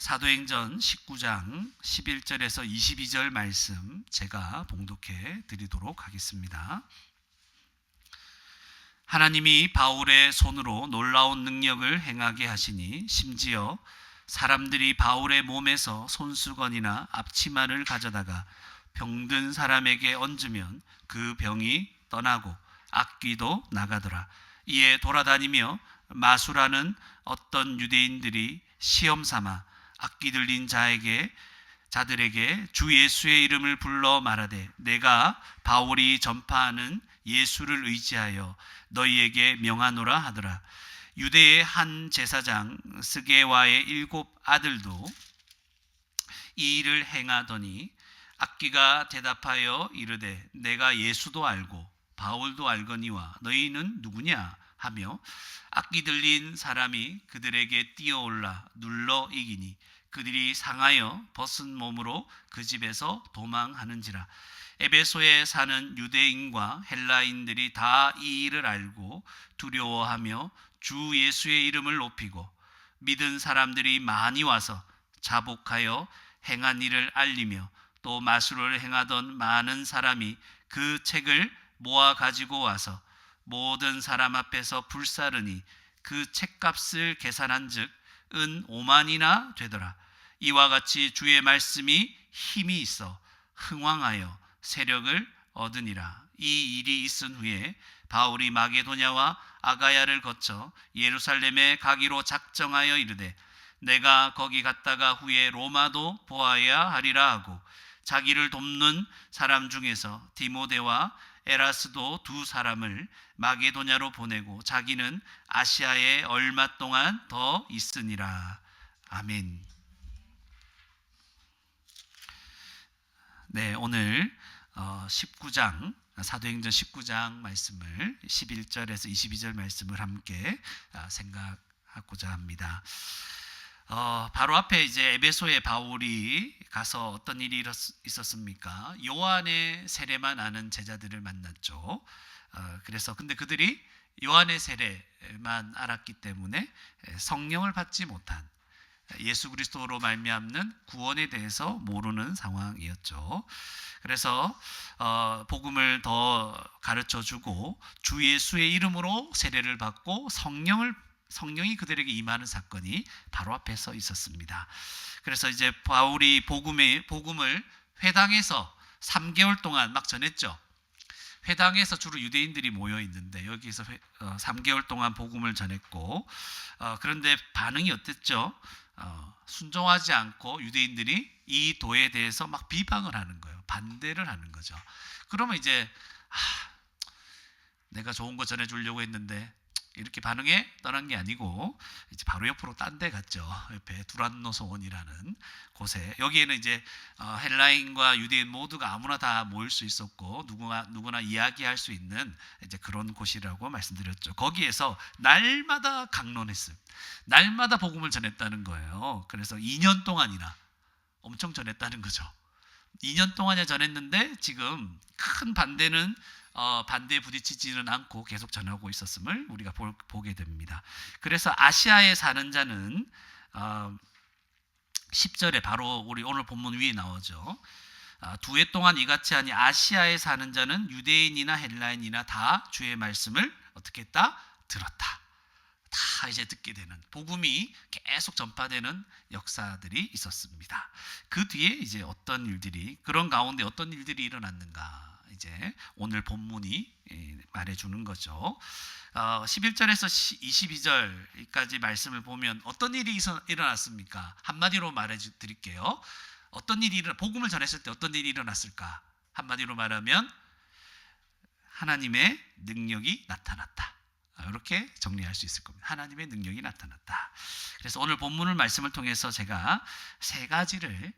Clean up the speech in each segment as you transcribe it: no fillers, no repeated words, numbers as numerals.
사도행전 19장 11절에서 22절 말씀 제가 봉독해 드리도록 하겠습니다. 하나님이 바울의 손으로 놀라운 능력을 행하게 하시니 심지어 사람들이 바울의 몸에서 손수건이나 앞치마를 가져다가 병든 사람에게 얹으면 그 병이 떠나고 악귀도 나가더라. 이에 돌아다니며 마수라는 어떤 유대인들이 시험 삼아 악귀 들린 자들에게 주 예수의 이름을 불러 말하되 내가 바울이 전파하는 예수를 의지하여 너희에게 명하노라 하더라. 유대의 한 제사장 스게와의 7 아들도 이 일을 행하더니 악귀가 대답하여 이르되 내가 예수도 알고 바울도 알거니와 너희는 누구냐 하며 악귀 들린 사람이 그들에게 뛰어올라 눌러 이기니 그들이 상하여 벗은 몸으로 그 집에서 도망하는지라. 에베소에 사는 유대인과 헬라인들이 다 이 일을 알고 두려워하며 주 예수의 이름을 높이고 믿은 사람들이 많이 와서 자복하여 행한 일을 알리며 또 마술을 행하던 많은 사람이 그 책을 모아 가지고 와서 모든 사람 앞에서 불사르니 그 책값을 계산한즉 은 5만이나 되더라. 이와 같이 주의 말씀이 힘이 있어 흥왕하여 세력을 얻으니라. 이 일이 있은 후에 바울이 마게도냐와 아가야를 거쳐 예루살렘에 가기로 작정하여 이르되 내가 거기 갔다가 후에 로마도 보아야 하리라 하고 자기를 돕는 사람 중에서 디모데와 에라스도 2 사람을 마게도냐로 보내고 자기는 아시아에 얼마 동안 더 있으니라. 아멘. 네, 오늘 19장 사도행전 19장 말씀을 11절에서 22절 말씀을 함께 생각하고자 합니다. 바로 앞에 이제 에베소에 바울이 가서 어떤 일이 있었습니까? 요한의 세례만 아는 제자들을 만났죠. 그래서 근데 그들이 요한의 세례만 알았기 때문에 성령을 받지 못한 예수 그리스도로 말미암는 구원에 대해서 모르는 상황이었죠. 그래서 복음을 더 가르쳐주고 주 예수의 이름으로 세례를 받고 성령이 그들에게 임하는 사건이 바로 앞에서 있었습니다. 그래서 이제 바울이 복음을 회당에서 3개월 동안 막 전했죠. 회당에서 주로 유대인들이 모여 있는데 여기서 3개월 동안 복음을 전했고 그런데 반응이 어땠죠? 순종하지 않고 유대인들이 이 도에 대해서 막 비방을 하는 거예요. 반대를 하는 거죠. 그러면 이제 내가 좋은 거 전해주려고 했는데 이렇게 반응해 떠난 게 아니고 이제 바로 옆으로 딴 데 갔죠. 옆에 두란노소원이라는 곳에 여기에는 이제 헬라인과 유대인 모두가 아무나 다 모일 수 있었고 누구나 이야기할 수 있는 이제 그런 곳이라고 말씀드렸죠. 거기에서 날마다 강론했어요. 날마다 복음을 전했다는 거예요. 그래서 2년 동안이나 엄청 전했다는 거죠. 2년 동안이나 전했는데 지금 큰 반대에 부딪히지는 않고 계속 전하고 있었음을 우리가 보게 됩니다. 그래서 아시아에 사는 자는 10절에 바로 우리 오늘 본문 위에 나오죠. 2해 동안 이같이 하니 아시아에 사는 자는 유대인이나 헬라인이나 다 주의 말씀을 어떻게 했다? 들었다. 다 이제 듣게 되는 복음이 계속 전파되는 역사들이 있었습니다. 그 뒤에 이제 그런 가운데 어떤 일들이 일어났는가? 이제 오늘 본문이 말해주는 거죠. 11절에서 22절까지 말씀을 보면 어떤 일이 일어났습니까? 한마디로 말해드릴게요. 복음을 전했을 때 어떤 일이 일어났을까? 한마디로 말하면 하나님의 능력이 나타났다. 이렇게 정리할 수 있을 겁니다. 하나님의 능력이 나타났다. 그래서 오늘 본문을 말씀을 통해서 제가 3가지를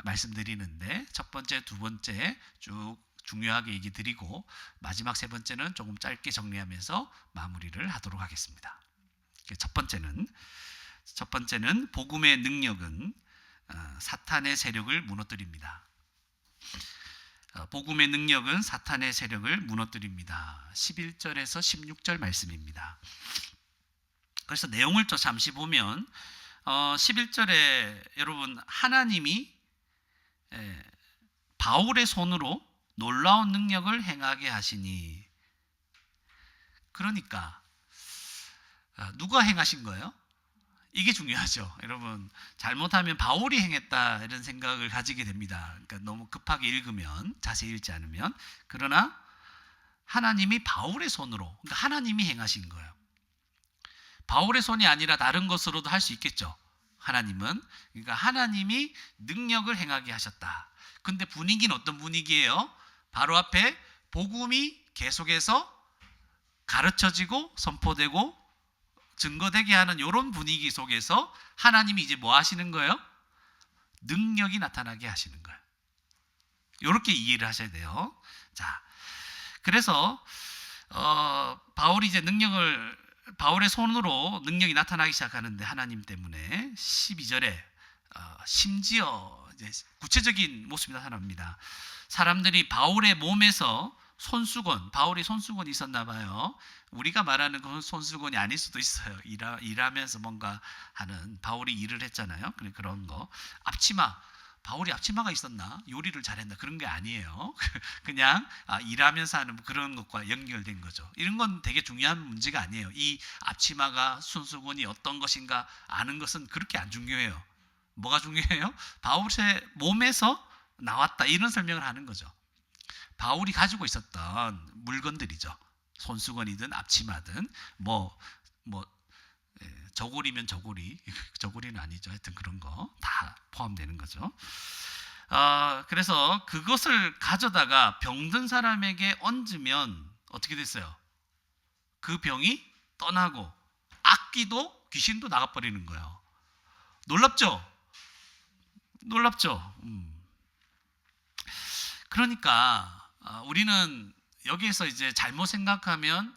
말씀드리는데 첫 번째, 두 번째 쭉 중요하게 얘기 드리고 마지막 3번째는 조금 짧게 정리하면서 마무리를 하도록 하겠습니다. 첫 번째는 복음의 능력은 사탄의 세력을 무너뜨립니다. 복음의 능력은 사탄의 세력을 무너뜨립니다. 11절에서 16절 말씀입니다. 그래서 내용을 또 잠시 보면 11절에 여러분 하나님이 바울의 손으로 놀라운 능력을 행하게 하시니, 그러니까 누가 행하신 거예요? 이게 중요하죠. 여러분, 잘못하면 바울이 행했다 이런 생각을 가지게 됩니다. 그러니까 너무 급하게 읽으면, 자세히 읽지 않으면. 그러나 하나님이 바울의 손으로, 그러니까 하나님이 행하신 거예요. 바울의 손이 아니라 다른 것으로도 할 수 있겠죠. 하나님은. 그러니까 하나님이 능력을 행하게 하셨다. 근데 분위기는 어떤 분위기예요? 바로 앞에 복음이 계속해서 가르쳐지고 선포되고 증거되게 하는 이런 분위기 속에서 하나님이 이제 뭐 하시는 거예요? 능력이 나타나게 하시는 거예요. 이렇게 이해를 하셔야 돼요. 자, 그래서 바울이 이제 바울의 손으로 능력이 나타나기 시작하는데, 하나님 때문에 12절에 심지어 이제 구체적인 모습이 나타납니다. 사람들이 바울의 몸에서 바울이 손수건이 있었나 봐요. 우리가 말하는 건 손수건이 아닐 수도 있어요. 일하면서 뭔가 하는, 바울이 일을 했잖아요. 그런 거. 바울이 앞치마가 있었나? 요리를 잘했나? 그런 게 아니에요. 그냥 일하면서 하는 그런 것과 연결된 거죠. 이런 건 되게 중요한 문제가 아니에요. 이 앞치마가 손수건이 어떤 것인가 아는 것은 그렇게 안 중요해요. 뭐가 중요해요? 바울의 몸에서 나왔다, 이런 설명을 하는 거죠. 바울이 가지고 있었던 물건들이죠. 손수건이든 앞치마든 저고리면 저고리는 아니죠. 하여튼 그런 거 다 포함되는 거죠. 그래서 그것을 가져다가 병든 사람에게 얹으면 어떻게 됐어요? 그 병이 떠나고 악기도 귀신도 나가버리는 거예요. 놀랍죠? 그러니까 우리는 여기에서 이제 잘못 생각하면,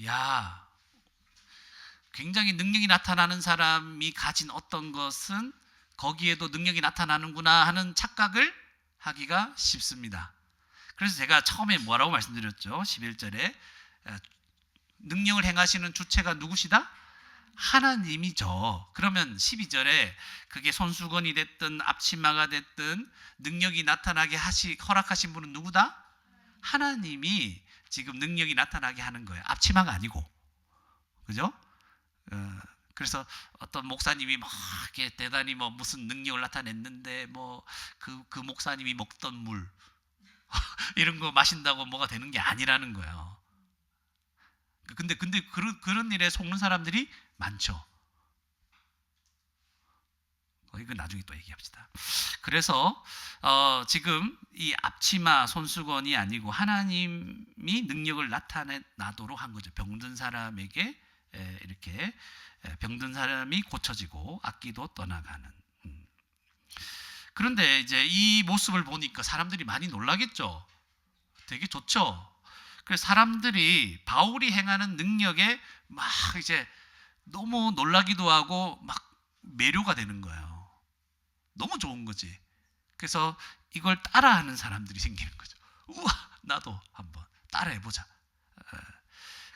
야, 굉장히 능력이 나타나는 사람이 가진 어떤 것은 거기에도 능력이 나타나는구나 하는 착각을 하기가 쉽습니다. 그래서 제가 처음에 뭐라고 말씀드렸죠? 11절에 능력을 행하시는 주체가 누구시다? 하나님이죠. 그러면 12절에 그게 손수건이 됐든 앞치마가 됐든 능력이 나타나게 허락하신 분은 누구다? 하나님이 지금 능력이 나타나게 하는 거예요. 앞치마가 아니고. 그죠? 그래서 어떤 목사님이 막 이렇게 대단히 무슨 능력을 나타냈는데 그 목사님이 먹던 물 이런 거 마신다고 뭐가 되는 게 아니라는 거예요. 근데 그런 일에 속는 사람들이 많죠. 이건 나중에 또 얘기합시다. 그래서 지금 이 앞치마 손수건이 아니고 하나님이 능력을 나타내도록 한 거죠. 병든 사람에게 이렇게 병든 사람이 고쳐지고 악기도 떠나가는. 그런데 이제 이 모습을 보니까 사람들이 많이 놀라겠죠. 되게 좋죠. 그래서 사람들이 바울이 행하는 능력에 막 이제 너무 놀라기도 하고 막 매료가 되는 거예요. 너무 좋은 거지. 그래서 이걸 따라하는 사람들이 생기는 거죠. 우와, 나도 한번 따라해보자.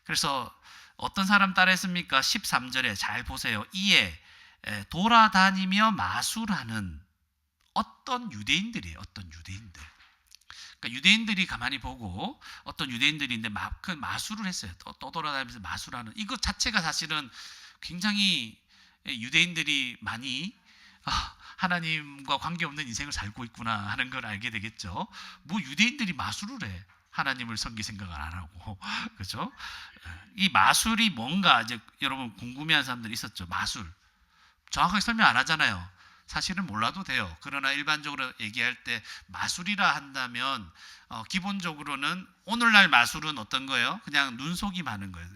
그래서 어떤 사람 따라했습니까? 13절에 잘 보세요. 이에 돌아다니며 마술하는 어떤 유대인들이에요. 어떤 유대인들. 그러니까 유대인들이 가만히 보고 어떤 유대인들인데 그 마술을 했어요. 떠돌아다니면서 마술하는, 이것 자체가 사실은 굉장히 유대인들이 많이 하나님과 관계없는 인생을 살고 있구나 하는 걸 알게 되겠죠. 유대인들이 마술을 해. 하나님을 섬길 생각을 안 하고. 그렇죠? 이 마술이 뭔가 이제 여러분 궁금해하는 사람들이 있었죠. 마술. 정확하게 설명 안 하잖아요. 사실은 몰라도 돼요. 그러나 일반적으로 얘기할 때 마술이라 한다면 기본적으로는 오늘날 마술은 어떤 거예요? 그냥 눈속임 하는 거예요.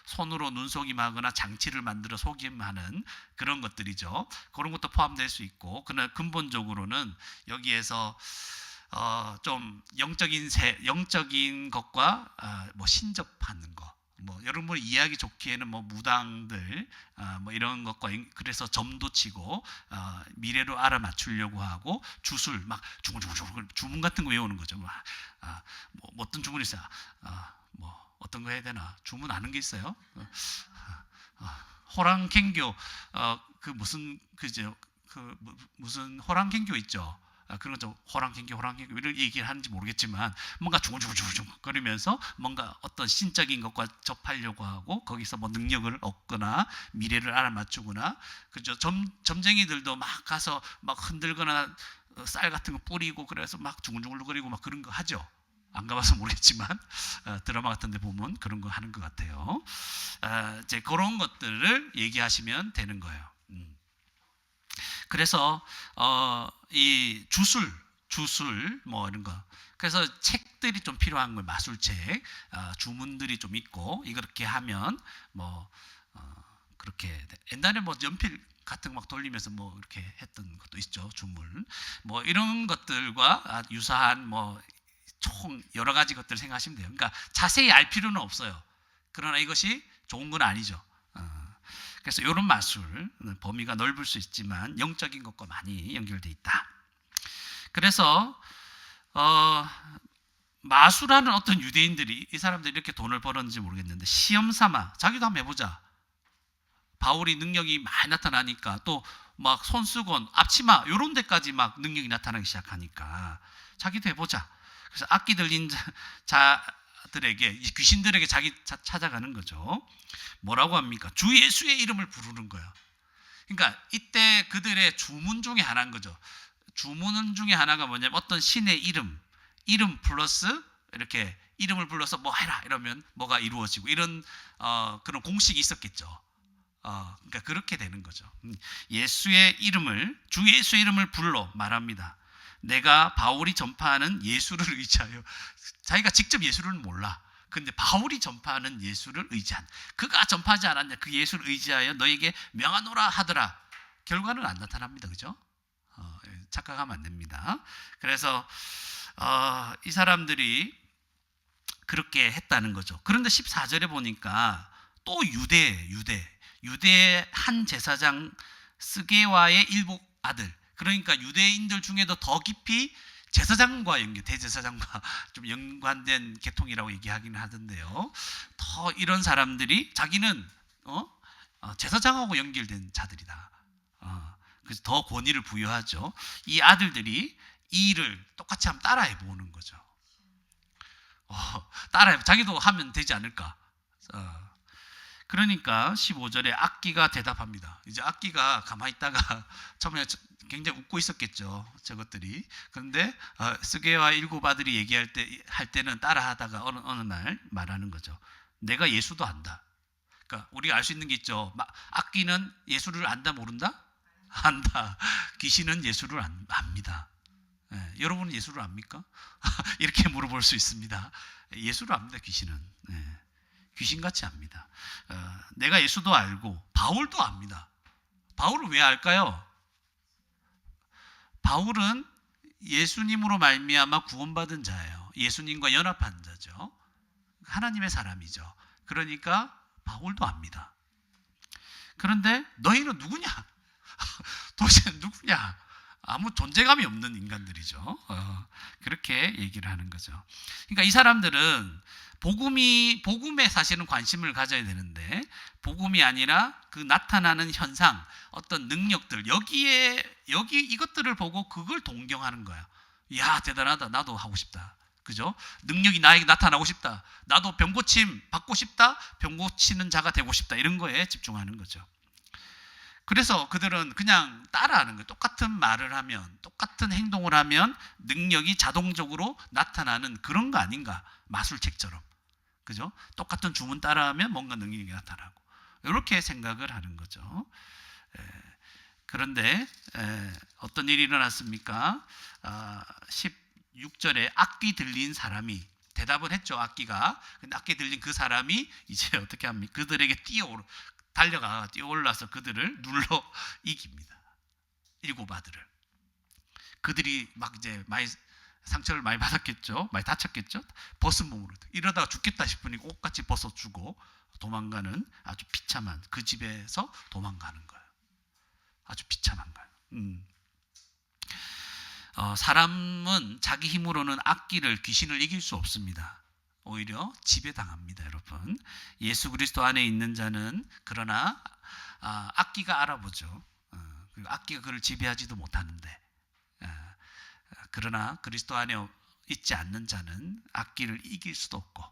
손으로 눈속임 하거나 장치를 만들어 속임하는 그런 것들이죠. 그런 것도 포함될 수 있고, 그러나 근본적으로는 여기에서 좀 영적인 것과 신접하는 것, 여러분이 이해하기 좋기에는 무당들 이런 것과, 그래서 점도 치고 미래로 알아맞추려고 하고 주술 막 주문주문 주문 같은 거 외우는 거죠. 어떤 주문이 있어요? 어떤 거 해야 되나? 주문 아는 게 있어요? 호랑갱교 그 무슨 그죠 무슨 호랑갱교 있죠. 그런 거 호랑갱교 이런 얘기를 하는지 모르겠지만 뭔가 중얼중얼 거리면서 뭔가 어떤 신적인 것과 접하려고 하고 거기서 뭐 능력을 얻거나 미래를 알아맞추거나 그죠. 점쟁이들도 막 가서 막 흔들거나 쌀 같은 거 뿌리고 그래서 막 중얼중얼거리고 막 그런 거 하죠. 안 가봐서 모르겠지만 드라마 같은 데 보면 그런 거 하는 것 같아요. 이제 그런 것들을 얘기하시면 되는 거예요. 그래서 이 주술 뭐 이런 거 그래서 책들이 좀 필요한 거예요. 마술책 주문들이 좀 있고 이렇게 하면 뭐 그렇게 옛날에 뭐 연필 같은 거 막 돌리면서 뭐 이렇게 했던 것도 있죠. 주물 뭐 이런 것들과 유사한 뭐 총 여러 가지 것들을 생각하시면 돼요. 그러니까 자세히 알 필요는 없어요. 그러나 이것이 좋은 건 아니죠. 그래서 이런 마술 범위가 넓을 수 있지만 영적인 것과 많이 연결돼 있다. 그래서 마술하는 어떤 유대인들이 이 사람들이 이렇게 돈을 벌었는지 모르겠는데 시험 삼아 자기도 한번 해보자. 바울이 능력이 많이 나타나니까 또 막 손수건, 앞치마 이런 데까지 막 능력이 나타나기 시작하니까 자기도 해보자. 그래서 악기 들린 자들에게 귀신들에게 자기 찾아가는 거죠. 뭐라고 합니까? 주 예수의 이름을 부르는 거야. 그러니까 이때 그들의 주문 중에 하나인 거죠. 주문 중에 하나가 뭐냐면 어떤 신의 이름 플러스 이렇게 이름을 불러서 뭐 해라 이러면 뭐가 이루어지고 이런 그런 공식이 있었겠죠. 그러니까 그렇게 되는 거죠. 예수의 이름을 주 예수의 이름을 불러 말합니다. 내가 바울이 전파하는 예수를 의지하여 자기가 직접 예수를 몰라. 근데 바울이 전파하는 예수를 의지한 그가 전파하지 않았냐 그 예수를 의지하여 너에게 명하노라 하더라. 결과는 안 나타납니다. 그죠? 착각하면 안 됩니다. 그래서 이 사람들이 그렇게 했다는 거죠. 그런데 14절에 보니까 또 유대 한 제사장 스게와의 일곱 아들 그러니까 유대인들 중에도 더 깊이 제사장과 대제사장과 좀 연관된 계통이라고 얘기하기는 하던데요. 더 이런 사람들이 자기는 제사장하고 연결된 자들이다. 그래서 더 권위를 부여하죠. 이 아들들이 이 일을 똑같이 한번 따라해 보는 거죠. 따라해 자기도 하면 되지 않을까. 그러니까 15절에 악기가 대답합니다. 이제 악기가 가만히 있다가 처음에 굉장히 웃고 있었겠죠. 저것들이. 그런데 스게와 일곱 아들이 얘기할 때는 따라하다가 어느 날 말하는 거죠. 내가 예수도 안다. 그러니까 우리가 알 수 있는 게 있죠. 악기는 예수를 안다 모른다? 안다. 귀신은 예수를 압니다. 여러분은 예수를 압니까? 이렇게 물어볼 수 있습니다. 예수를 압니다. 귀신은. 귀신같이 압니다. 내가 예수도 알고 바울도 압니다. 바울을 왜 알까요? 바울은 예수님으로 말미암아 구원받은 자예요. 예수님과 연합한 자죠. 하나님의 사람이죠. 그러니까 바울도 압니다. 그런데 너희는 누구냐? 도대체 누구냐? 아무 존재감이 없는 인간들이죠. 그렇게 얘기를 하는 거죠. 그러니까 이 사람들은 복음에 사실은 관심을 가져야 되는데 복음이 아니라 그 나타나는 현상, 어떤 능력들 여기 이것들을 보고 그걸 동경하는 거야. 야 대단하다. 나도 하고 싶다. 그죠? 능력이 나에게 나타나고 싶다. 나도 병고침 받고 싶다. 병고치는 자가 되고 싶다. 이런 거에 집중하는 거죠. 그래서 그들은 그냥 따라하는 거예요. 똑같은 말을 하면 똑같은 행동을 하면 능력이 자동적으로 나타나는 그런 거 아닌가. 마술책처럼. 그죠? 똑같은 주문 따라하면 뭔가 능력이 나타나고 이렇게 생각을 하는 거죠. 그런데 어떤 일이 일어났습니까? 16절에 악기 들린 사람이 대답을 했죠. 악기가. 근데 악기 들린 그 사람이 이제 어떻게 합니까? 그들에게 달려가 뛰어올라서 그들을 눌러 이깁니다. 일곱 아들을. 그들이 막 이제 상처를 많이 받았겠죠. 많이 다쳤겠죠. 벗은 몸으로. 이러다가 죽겠다 싶으니 옷같이 벗어주고 도망가는 아주 비참한 그 집에서 도망가는 거예요. 아주 비참한 거예요. 사람은 자기 힘으로는 악기를 귀신을 이길 수 없습니다. 오히려 지배당합니다, 여러분. 예수 그리스도 안에 있는 자는 그러나 악기가 알아보죠. 그리고 악기가 그를 지배하지도 못하는데, 그러나 그리스도 안에 있지 않는 자는 악기를 이길 수도 없고,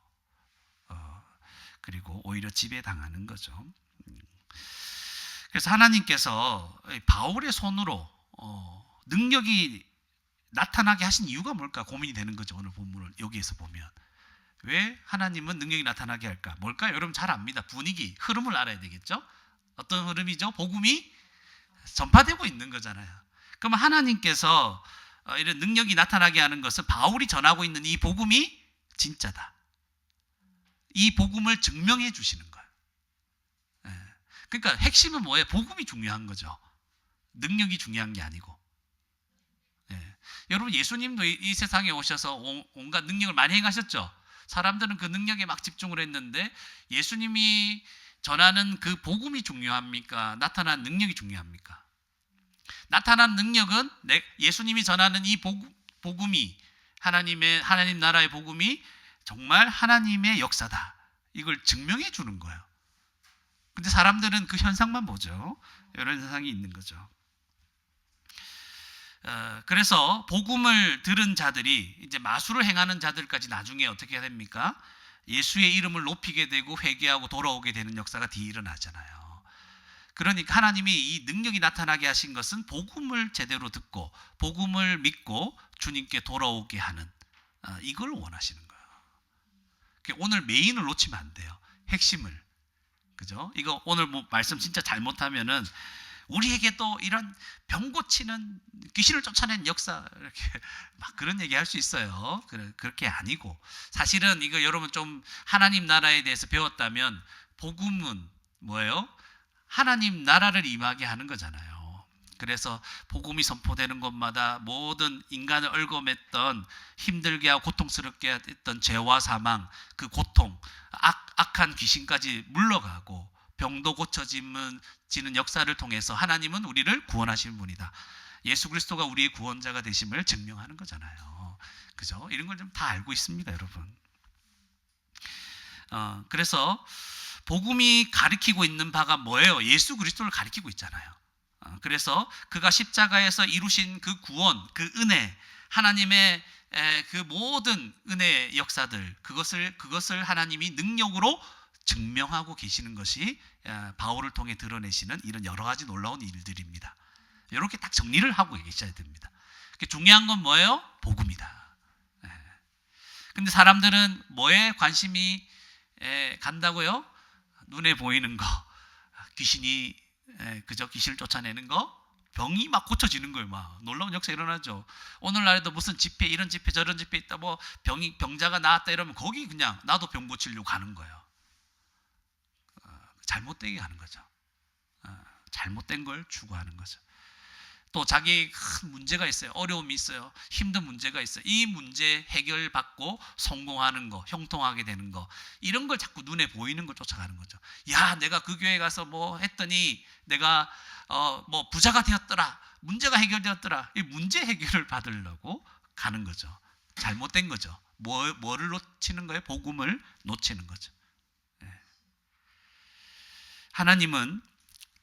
그리고 오히려 지배당하는 거죠. 그래서 하나님께서 바울의 손으로 능력이 나타나게 하신 이유가 뭘까 고민이 되는 거죠. 오늘 본문을 여기에서 보면 왜 하나님은 능력이 나타나게 할까? 뭘까요? 여러분 잘 압니다. 분위기, 흐름을 알아야 되겠죠. 어떤 흐름이죠? 복음이 전파되고 있는 거잖아요. 그럼 하나님께서 이런 능력이 나타나게 하는 것은 바울이 전하고 있는 이 복음이 진짜다. 이 복음을 증명해 주시는 거예요. 그러니까 핵심은 뭐예요? 복음이 중요한 거죠. 능력이 중요한 게 아니고. 여러분 예수님도 이 세상에 오셔서 온갖 능력을 많이 행하셨죠. 사람들은 그 능력에 막 집중을 했는데 예수님이 전하는 그 복음이 중요합니까? 나타난 능력이 중요합니까? 나타난 능력은 예수님이 전하는 이 복음이 하나님 나라의 복음이 정말 하나님의 역사다. 이걸 증명해 주는 거예요. 근데 사람들은 그 현상만 보죠. 이런 현상이 있는 거죠. 그래서 복음을 들은 자들이 이제 마술을 행하는 자들까지 나중에 어떻게 해야 됩니까? 예수의 이름을 높이게 되고 회개하고 돌아오게 되는 역사가 뒤에 일어나잖아요. 그러니까 하나님이 이 능력이 나타나게 하신 것은 복음을 제대로 듣고 복음을 믿고 주님께 돌아오게 하는 이걸 원하시는 거예요. 오늘 메인을 놓치면 안 돼요. 핵심을. 그죠? 이거 오늘 뭐 말씀 진짜 잘못하면은 우리에게 또 이런 병 고치는 귀신을 쫓아낸 역사 이렇게 막 그런 얘기 할 수 있어요. 그렇게 아니고 사실은 이거 여러분 좀 하나님 나라에 대해서 배웠다면 복음은 뭐예요? 하나님 나라를 임하게 하는 거잖아요. 그래서 복음이 선포되는 곳마다 모든 인간을 얽어맸던 힘들게 하고 고통스럽게 했던 죄와 사망, 그 고통, 악한 귀신까지 물러가고 병도 고쳐지는 역사를 통해서 하나님은 우리를 구원하시는 분이다. 예수 그리스도가 우리의 구원자가 되심을 증명하는 거잖아요. 그죠? 이런 걸 좀 다 알고 있습니다, 여러분. 그래서 복음이 가리키고 있는 바가 뭐예요? 예수 그리스도를 가리키고 있잖아요. 그래서 그가 십자가에서 이루신 그 구원, 그 은혜, 하나님의 그 모든 은혜의 역사들, 그것을 하나님이 능력으로 증명하고 계시는 것이 바울을 통해 드러내시는 이런 여러 가지 놀라운 일들입니다. 이렇게 딱 정리를 하고 계셔야 됩니다. 중요한 건 뭐예요? 복음이다. 근데 사람들은 뭐에 관심이 간다고요? 눈에 보이는 거, 귀신이 그저 귀신을 쫓아내는 거, 병이 막 고쳐지는 거예요. 막 놀라운 역사 일어나죠. 오늘날에도 무슨 집회, 이런 집회, 저런 집회 있다, 뭐 병자가 나왔다 이러면 거기 그냥 나도 병 고치려고 가는 거예요. 잘못되게 하는 거죠. 잘못된 걸 추구하는 거죠. 또 자기 큰 문제가 있어요. 어려움이 있어요. 힘든 문제가 있어요. 이 문제 해결받고 성공하는 거, 형통하게 되는 거, 이런 걸 자꾸 눈에 보이는 걸 쫓아가는 거죠. 야, 내가 그 교회 가서 뭐 했더니 내가 뭐 부자가 되었더라, 문제가 해결되었더라. 이 문제 해결을 받으려고 가는 거죠. 잘못된 거죠. 뭐를 놓치는 거예요? 복음을 놓치는 거죠. 하나님은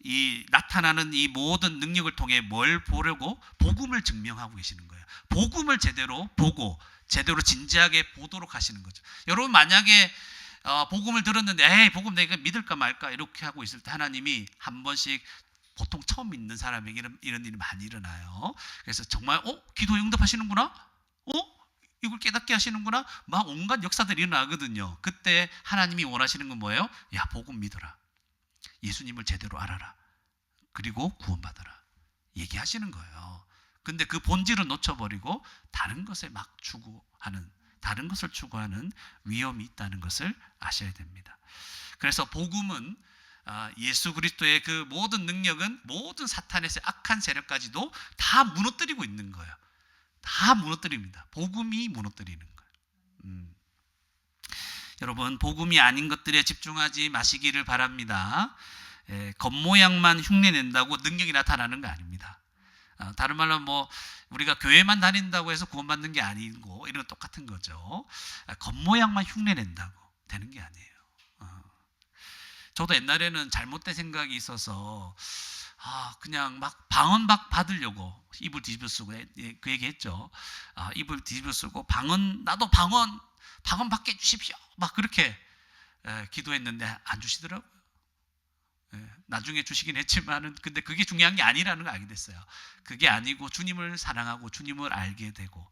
이 나타나는 이 모든 능력을 통해 뭘 보려고? 복음을 증명하고 계시는 거예요. 복음을 제대로 보고 제대로 진지하게 보도록 하시는 거죠. 여러분 만약에 복음을 들었는데 에이 복음 내가 믿을까 말까 이렇게 하고 있을 때 하나님이 한 번씩 보통 처음 믿는 사람에게 이런 일이 많이 일어나요. 그래서 정말 기도 응답하시는구나? 이걸 깨닫게 하시는구나? 막 온갖 역사들이 일어나거든요. 그때 하나님이 원하시는 건 뭐예요? 야, 복음 믿어라. 예수님을 제대로 알아라. 그리고 구원받아라. 얘기하시는 거예요. 근데 그 본질을 놓쳐버리고 다른 것에 막 다른 것을 추구하는 위험이 있다는 것을 아셔야 됩니다. 그래서 복음은 예수 그리스도의 그 모든 능력은 모든 사탄의 악한 세력까지도 다 무너뜨리고 있는 거예요. 다 무너뜨립니다. 복음이 무너뜨리는 거예요. 여러분 복음이 아닌 것들에 집중하지 마시기를 바랍니다. 겉모양만 흉내낸다고 능력이 나타나는 거 아닙니다. 다른 말로 뭐 우리가 교회만 다닌다고 해서 구원받는 게 아니고 이런 거 똑같은 거죠. 겉모양만 흉내낸다고 되는 게 아니에요. 저도 옛날에는 잘못된 생각이 있어서 그냥 막 방언 받으려고 이불 뒤집어 쓰고 그 얘기했죠. 이불 뒤집어 쓰고 나도 방언 받게 해주십시오. 막 그렇게 기도했는데 안 주시더라고요. 나중에 주시긴 했지만은 근데 그게 중요한 게 아니라는 걸 알게 됐어요. 그게 아니고 주님을 사랑하고 주님을 알게 되고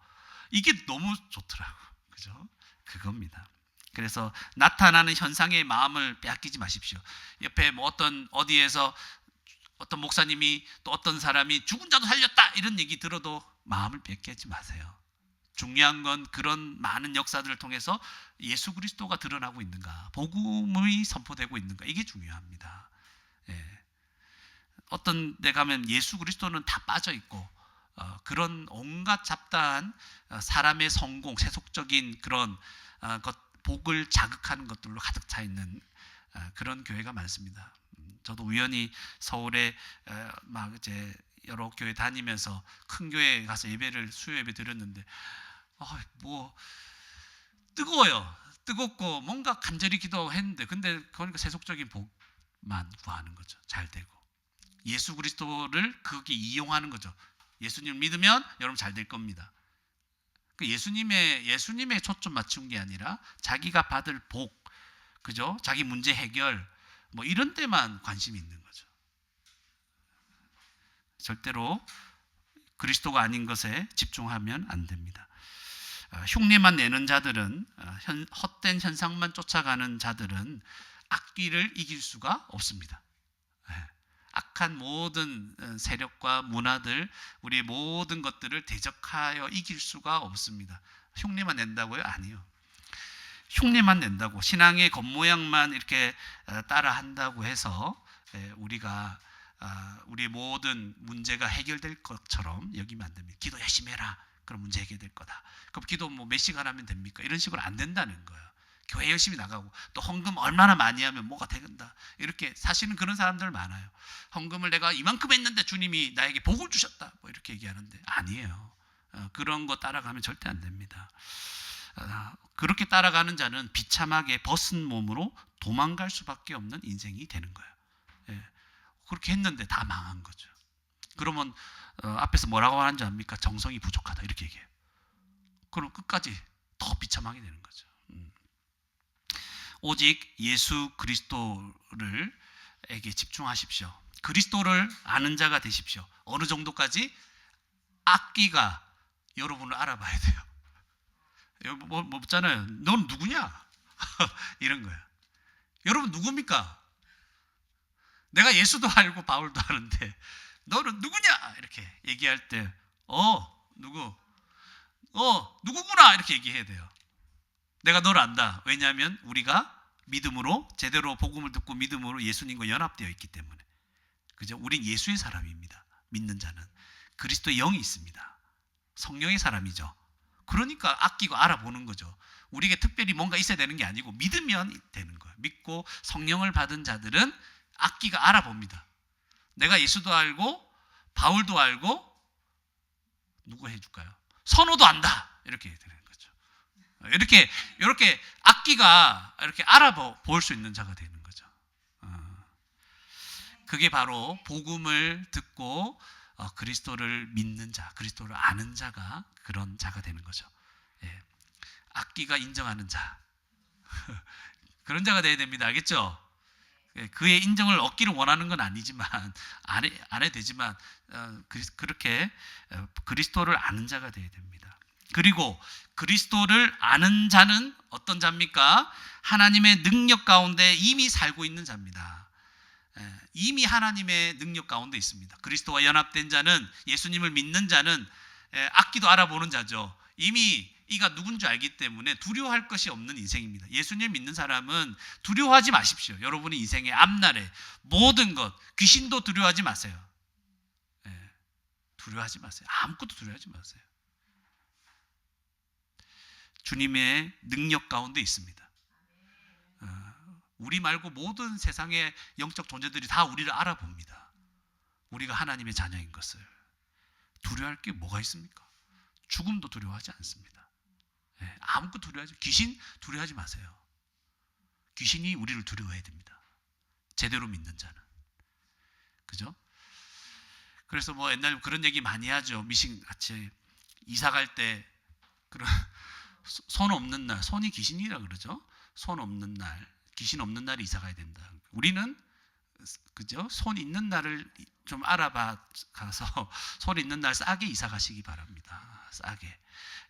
이게 너무 좋더라고요. 그죠? 그겁니다. 그래서 나타나는 현상의 마음을 빼앗기지 마십시오. 옆에 뭐 어디에서 어떤 목사님이 또 어떤 사람이 죽은 자도 살렸다 이런 얘기 들어도 마음을 뺏기지 마세요. 중요한 건 그런 많은 역사들을 통해서 예수 그리스도가 드러나고 있는가, 복음이 선포되고 있는가, 이게 중요합니다. 어떤 데 가면 예수 그리스도는 다 빠져 있고 그런 온갖 잡다한 사람의 성공, 세속적인 그런 복을 자극하는 것들로 가득 차 있는 그런 교회가 많습니다. 저도 우연히 서울에 막 이제 여러 교회 다니면서 큰 교회에 가서 수요 예배 드렸는데 뭐 뜨거워요. 뜨겁고 뭔가 간절히 기도했는데 근데 그러니까 세속적인 복만 구하는 거죠. 잘 되고 예수 그리스도를 거기 이용하는 거죠. 예수님을 믿으면 여러분 잘 될 겁니다. 예수님의 초점 맞춘 게 아니라 자기가 받을 복, 그죠? 자기 문제 해결 뭐 이런 데만 관심이 있는 거죠. 절대로 그리스도가 아닌 것에 집중하면 안 됩니다. 흉내만 내는 자들은 헛된 현상만 쫓아가는 자들은 악기를 이길 수가 없습니다. 악한 모든 세력과 문화들, 우리의 모든 것들을 대적하여 이길 수가 없습니다. 흉내만 낸다고요? 아니요. 흉내만 낸다고 신앙의 겉모양만 이렇게 따라한다고 해서 우리가 우리의 모든 문제가 해결될 것처럼 여기면 안 됩니다. 기도 열심히 해라. 그럼 문제 해결될 거다. 그럼 기도 뭐 몇 시간 하면 됩니까? 이런 식으로 안 된다는 거예요. 교회 열심히 나가고 또 헌금 얼마나 많이 하면 뭐가 된다. 이렇게 사실은 그런 사람들 많아요. 헌금을 내가 이만큼 했는데 주님이 나에게 복을 주셨다. 뭐 이렇게 얘기하는데 아니에요. 그런 거 따라가면 절대 안 됩니다. 그렇게 따라가는 자는 비참하게 벗은 몸으로 도망갈 수밖에 없는 인생이 되는 거예요. 그렇게 했는데 다 망한 거죠. 그러면 앞에서 뭐라고 하는지 압니까? 정성이 부족하다 이렇게 얘기해요. 그럼 끝까지 더 비참하게 되는 거죠. 오직 예수 그리스도에게 집중하십시오. 그리스도를 아는 자가 되십시오. 어느 정도까지? 악기가 여러분을 알아봐야 돼요. 뭐 묻잖아요. 넌 누구냐? 이런 거예요. 여러분 누굽니까? 내가 예수도 알고 바울도 아는데 너는 누구냐? 이렇게 얘기할 때 누구? 누구구나 이렇게 얘기해야 돼요. 내가 너를 안다. 왜냐하면 우리가 믿음으로 제대로 복음을 듣고 믿음으로 예수님과 연합되어 있기 때문에. 그죠? 우린 예수의 사람입니다. 믿는 자는 그리스도의 영이 있습니다. 성령의 사람이죠. 그러니까 아끼고 알아보는 거죠. 우리에게 특별히 뭔가 있어야 되는 게 아니고 믿으면 되는 거예요. 믿고 성령을 받은 자들은 악기가 알아봅니다. 내가 예수도 알고 바울도 알고 누구 해줄까요? 선호도 안다. 이렇게 되는 거죠. 이렇게 악기가 이렇게 알아볼 수 있는 자가 되는 거죠. 그게 바로 복음을 듣고 그리스도를 믿는 자, 그리스도를 아는 자가 그런 자가 되는 거죠. 악기가 인정하는 자 그런 자가 되어야 됩니다. 알겠죠? 그의 인정을 얻기를 원하는 건 아니지만 안 해야 되지만 그렇게 그리스도를 아는 자가 되어야 됩니다. 그리고 그리스도를 아는 자는 어떤 자입니까? 하나님의 능력 가운데 이미 살고 있는 자입니다. 이미 하나님의 능력 가운데 있습니다. 그리스도와 연합된 자는, 예수님을 믿는 자는 악기도 알아보는 자죠. 이미 이가 누군지 알기 때문에 두려워할 것이 없는 인생입니다. 예수님을 믿는 사람은 두려워하지 마십시오. 여러분의 인생의 앞날에 모든 것, 귀신도 두려워하지 마세요. 두려워하지 마세요. 아무것도 두려워하지 마세요. 주님의 능력 가운데 있습니다. 우리 말고 모든 세상의 영적 존재들이 다 우리를 알아봅니다. 우리가 하나님의 자녀인 것을. 두려워할 게 뭐가 있습니까? 죽음도 두려워하지 않습니다. 예, 아무것도 두려워하지, 귀신 두려워하지 마세요. 귀신이 우리를 두려워해야 됩니다. 제대로 믿는 자는. 그죠? 그래서 뭐 옛날에 그런 얘기 많이 하죠. 미신 같이 이사 갈 때 그런 손 없는 날, 손이 귀신이라 그러죠. 손 없는 날, 귀신 없는 날에 이사 가야 된다. 우리는 그죠? 손 있는 날을 좀 알아봐 가서 손 있는 날 싸게 이사 가시기 바랍니다. 싸게.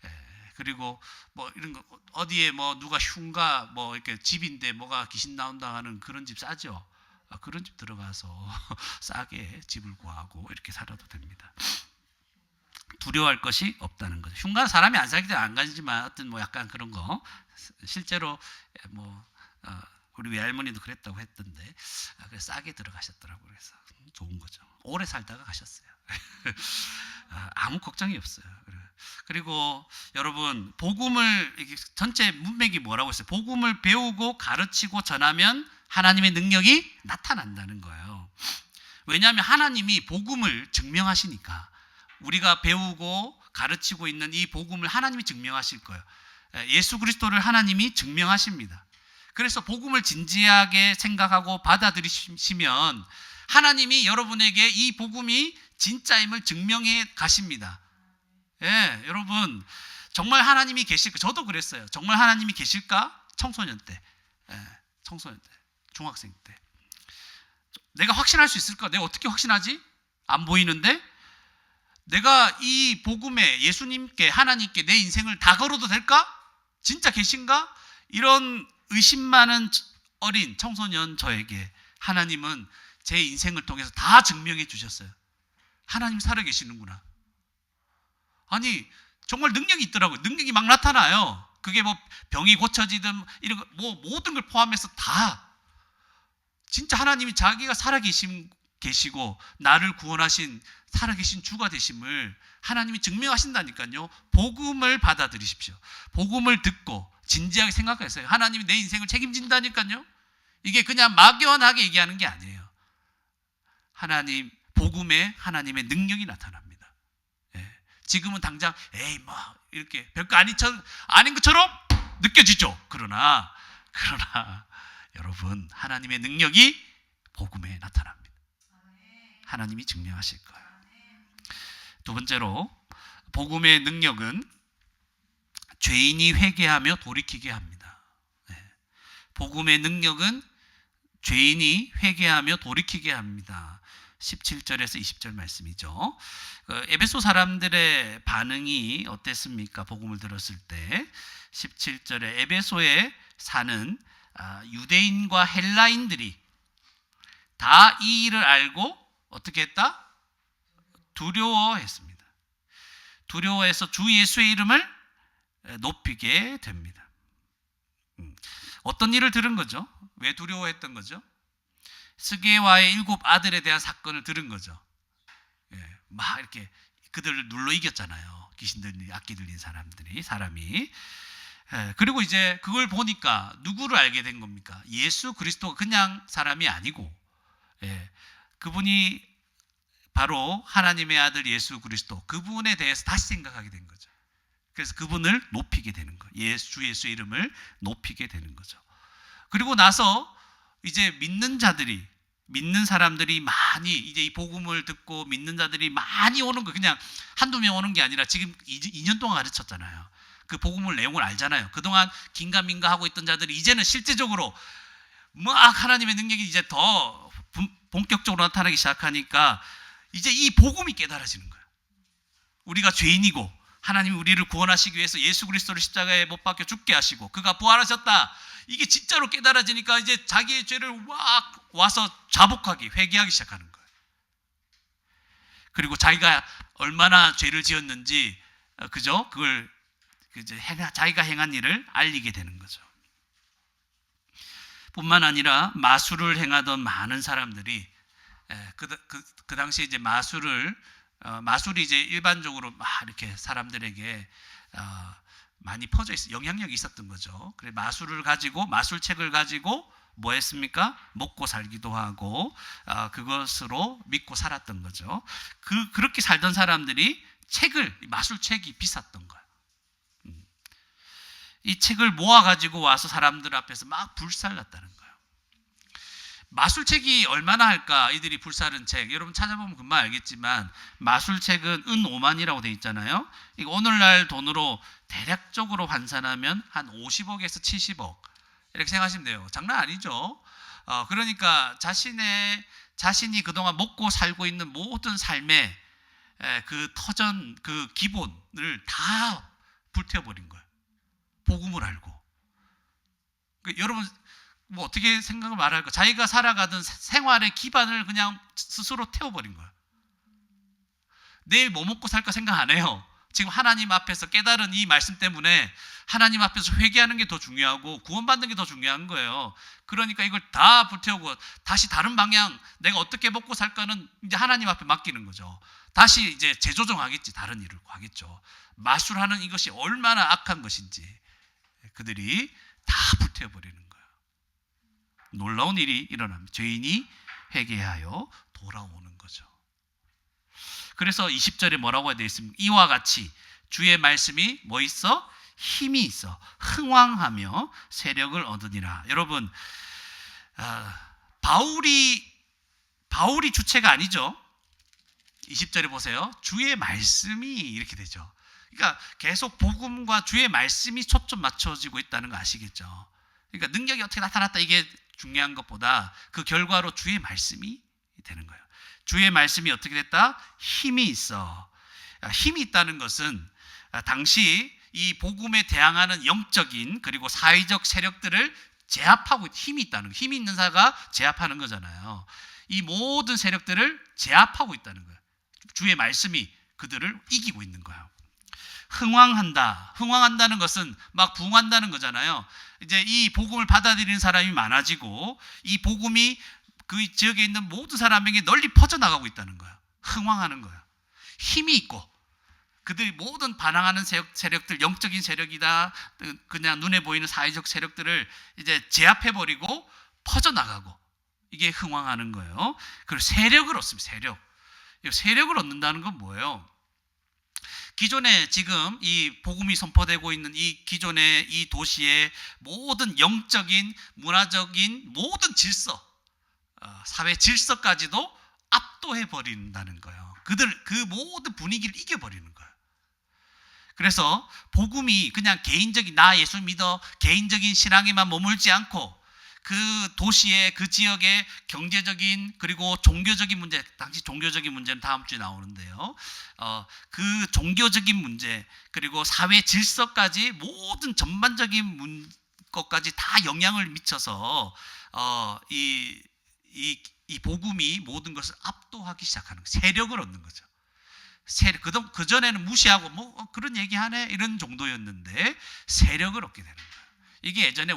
예, 그리고 뭐 이런 거 어디에 뭐 누가 흉가 뭐 이렇게 집인데 뭐가 귀신 나온다 하는 그런 집 싸죠. 그런 집 들어가서 싸게 집을 구하고 이렇게 살아도 됩니다. 두려워할 것이 없다는 거죠. 흉가는 사람이 안 살기 때문에 안 가지만 어떤 뭐 약간 그런 거 실제로 뭐 우리 외할머니도 그랬다고 했던데 그래서 싸게 들어가셨더라고요. 그래서 좋은 거죠. 오래 살다가 가셨어요. 아무 걱정이 없어요. 그리고 여러분 복음을 전체 문맥이 뭐라고 했어요? 복음을 배우고 가르치고 전하면 하나님의 능력이 나타난다는 거예요. 왜냐하면 하나님이 복음을 증명하시니까. 우리가 배우고 가르치고 있는 이 복음을 하나님이 증명하실 거예요. 예수 그리스도를 하나님이 증명하십니다. 그래서 복음을 진지하게 생각하고 받아들이시면 하나님이 여러분에게 이 복음이 진짜임을 증명해 가십니다. 예, 여러분 정말 하나님이 계실까? 저도 그랬어요. 정말 하나님이 계실까? 청소년 때, 청소년 때, 중학생 때 내가 확신할 수 있을까? 내가 어떻게 확신하지? 안 보이는데 내가 이 복음에 예수님께 하나님께 내 인생을 다 걸어도 될까? 진짜 계신가? 이런 의심 많은 어린 청소년 저에게 하나님은 제 인생을 통해서 다 증명해 주셨어요. 하나님 살아계시는구나. 아니 정말 능력이 있더라고요. 능력이 막 나타나요. 그게 뭐 병이 고쳐지든 이런 거 뭐 모든 걸 포함해서 다 진짜 하나님이 자기가 계시고 나를 구원하신 살아계신 주가 되심을 하나님이 증명하신다니까요. 복음을 받아들이십시오. 복음을 듣고 진지하게 생각하세요. 하나님이 내 인생을 책임진다니까요. 이게 그냥 막연하게 얘기하는 게 아니에요. 하나님 복음에 하나님의 능력이 나타납니다. 예. 지금은 당장 에이 뭐 이렇게 별거 아닌 것처럼 느껴지죠. 그러나 여러분 하나님의 능력이 복음에 나타납니다. 하나님이 증명하실 거예요. 두 번째로 복음의 능력은 죄인이 회개하며 돌이키게 합니다. 복음의 능력은 죄인이 회개하며 돌이키게 합니다. 17절에서 20절 말씀이죠. 에베소 사람들의 반응이 어땠습니까? 복음을 들었을 때 17절에 에베소에 사는 유대인과 헬라인들이 다 이 일을 알고 어떻게 했다? 두려워했습니다. 두려워해서 주 예수의 이름을 높이게 됩니다. 어떤 일을 들은 거죠? 왜 두려워했던 거죠? 스게와의 7 아들에 대한 사건을 들은 거죠. 예, 막 이렇게 그들을 눌러 이겼잖아요. 귀신 들린 악기 들린 사람이. 예, 그리고 이제 그걸 보니까 누구를 알게 된 겁니까? 예수 그리스도가 그냥 사람이 아니고, 그분이 바로 하나님의 아들 예수 그리스도, 그분에 대해서 다시 생각하게 된 거죠. 그래서 그분을 높이게 되는 거예요. 주 예수의 이름을 높이게 되는 거죠. 그리고 나서 이제 믿는 사람들이 많이 이제 이 복음을 듣고 믿는 자들이 많이 오는 거, 그냥 한두 명 오는 게 아니라 지금 2년 동안 가르쳤잖아요. 그 복음을 내용을 알잖아요. 그동안 긴가민가 하고 있던 자들이 이제는 실제적으로 막 하나님의 능력이 이제 더 본격적으로 나타나기 시작하니까 이제 이 복음이 깨달아지는 거예요. 우리가 죄인이고 하나님이 우리를 구원하시기 위해서 예수 그리스도를 십자가에 못 박혀 죽게 하시고 그가 부활하셨다. 이게 진짜로 깨달아지니까 이제 자기의 죄를 와서 자복하기, 회개하기 시작하는 거예요. 그리고 자기가 얼마나 죄를 지었는지, 그죠? 그걸 이제 자기가 행한 일을 알리게 되는 거죠. 뿐만 아니라 마술을 행하던 많은 사람들이 그 당시에 이제 마술이 이제 일반적으로 막 이렇게 사람들에게 많이 퍼져 있어 영향력이 있었던 거죠. 그래 마술책을 가지고 뭐 했습니까? 먹고 살기도 하고 그것으로 믿고 살았던 거죠. 그렇게 살던 사람들이 마술책이 비쌌던 거예요. 이 책을 모아가지고 와서 사람들 앞에서 막 불살랐다는 거예요. 마술책이 얼마나 할까? 이들이 불사른 책. 여러분 찾아보면 금방 알겠지만 마술책은 은 5만이라고 돼 있잖아요. 이거 오늘날 돈으로 대략적으로 환산하면 한 50억에서 70억 이렇게 생각하시면 돼요. 장난 아니죠. 그러니까 자신이 그동안 먹고 살고 있는 모든 삶의 그 터전, 그 기본을 다 불태워버린 거예요. 복음을 알고. 여러분 뭐 어떻게 생각을 말할까? 자기가 살아가던 생활의 기반을 그냥 스스로 태워버린 거예요. 내일 뭐 먹고 살까 생각 안 해요. 지금 하나님 앞에서 깨달은 이 말씀 때문에 하나님 앞에서 회개하는 게 더 중요하고 구원받는 게 더 중요한 거예요. 그러니까 이걸 다 불태우고 다시 다른 방향, 내가 어떻게 먹고 살까는 이제 하나님 앞에 맡기는 거죠. 다시 이제 재조정하겠지. 다른 일을 하겠죠. 마술하는 이것이 얼마나 악한 것인지 그들이 다 불태워버리는 거예요. 놀라운 일이 일어납니다. 죄인이 회개하여 돌아오는 거죠. 그래서 20절에 뭐라고 되어 있습니까? 이와 같이 주의 말씀이 뭐 있어? 힘이 있어 흥왕하며 세력을 얻으니라. 여러분 바울이 주체가 아니죠. 20절에 보세요. 주의 말씀이 이렇게 되죠. 그러니까 계속 복음과 주의 말씀이 초점 맞춰지고 있다는 거 아시겠죠? 그러니까 능력이 어떻게 나타났다 이게 중요한 것보다 그 결과로 주의 말씀이 되는 거예요. 주의 말씀이 어떻게 됐다? 힘이 있어. 힘이 있다는 것은 당시 이 복음에 대항하는 영적인 그리고 사회적 세력들을 제압하고 힘이 있다는 거예요. 힘이 있는 자가 제압하는 거잖아요. 이 모든 세력들을 제압하고 있다는 거예요. 주의 말씀이 그들을 이기고 있는 거예요. 흥왕한다는 것은 막 부흥한다는 거잖아요. 이제 이 복음을 받아들이는 사람이 많아지고 이 복음이 그 지역에 있는 모든 사람에게 널리 퍼져나가고 있다는 거예요. 흥왕하는 거예요. 힘이 있고 그들이 모든 반항하는 세력들, 영적인 세력이다, 그냥 눈에 보이는 사회적 세력들을 이제 제압해버리고 퍼져나가고 이게 흥왕하는 거예요. 그리고 세력을 얻습니다. 세력을 얻는다는 건 뭐예요? 기존에 지금 이 복음이 선포되고 있는 이 기존의 이 도시의 모든 영적인, 문화적인 모든 질서, 사회 질서까지도 압도해 버린다는 거예요. 그 모든 분위기를 이겨버리는 거예요. 그래서 복음이 그냥 개인적인 나 예수 믿어 개인적인 신앙에만 머물지 않고 그 도시의 그 지역의 경제적인 그리고 종교적인 문제, 당시 종교적인 문제는 다음 주에 나오는데요. 그 종교적인 문제 그리고 사회 질서까지 모든 전반적인 것까지 다 영향을 미쳐서 이 복음이 모든 것을 압도하기 시작하는 거예요. 세력을 얻는 거죠. 그 전에는 무시하고 뭐 그런 얘기하네 이런 정도였는데 세력을 얻게 되는 거예요. 이게 예전에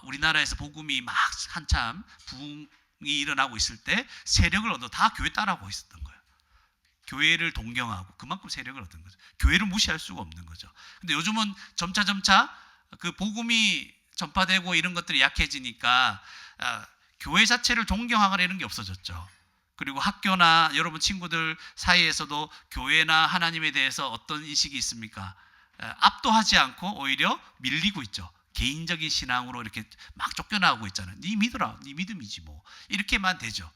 우리나라에서 복음이 막 한참 부흥이 일어나고 있을 때 세력을 얻어 다 교회 따라하고 있었던 거예요. 교회를 동경하고 그만큼 세력을 얻은 거죠. 교회를 무시할 수가 없는 거죠. 근데 요즘은 점차 그 복음이 전파되고 이런 것들이 약해지니까 교회 자체를 존경하거나 이런 게 없어졌죠. 그리고 학교나 여러분 친구들 사이에서도 교회나 하나님에 대해서 어떤 인식이 있습니까? 압도하지 않고 오히려 밀리고 있죠. 개인적인 신앙으로 이렇게 막 쫓겨나가고 있잖아요. 네 믿어라, 네 믿음이지 뭐 이렇게만 되죠.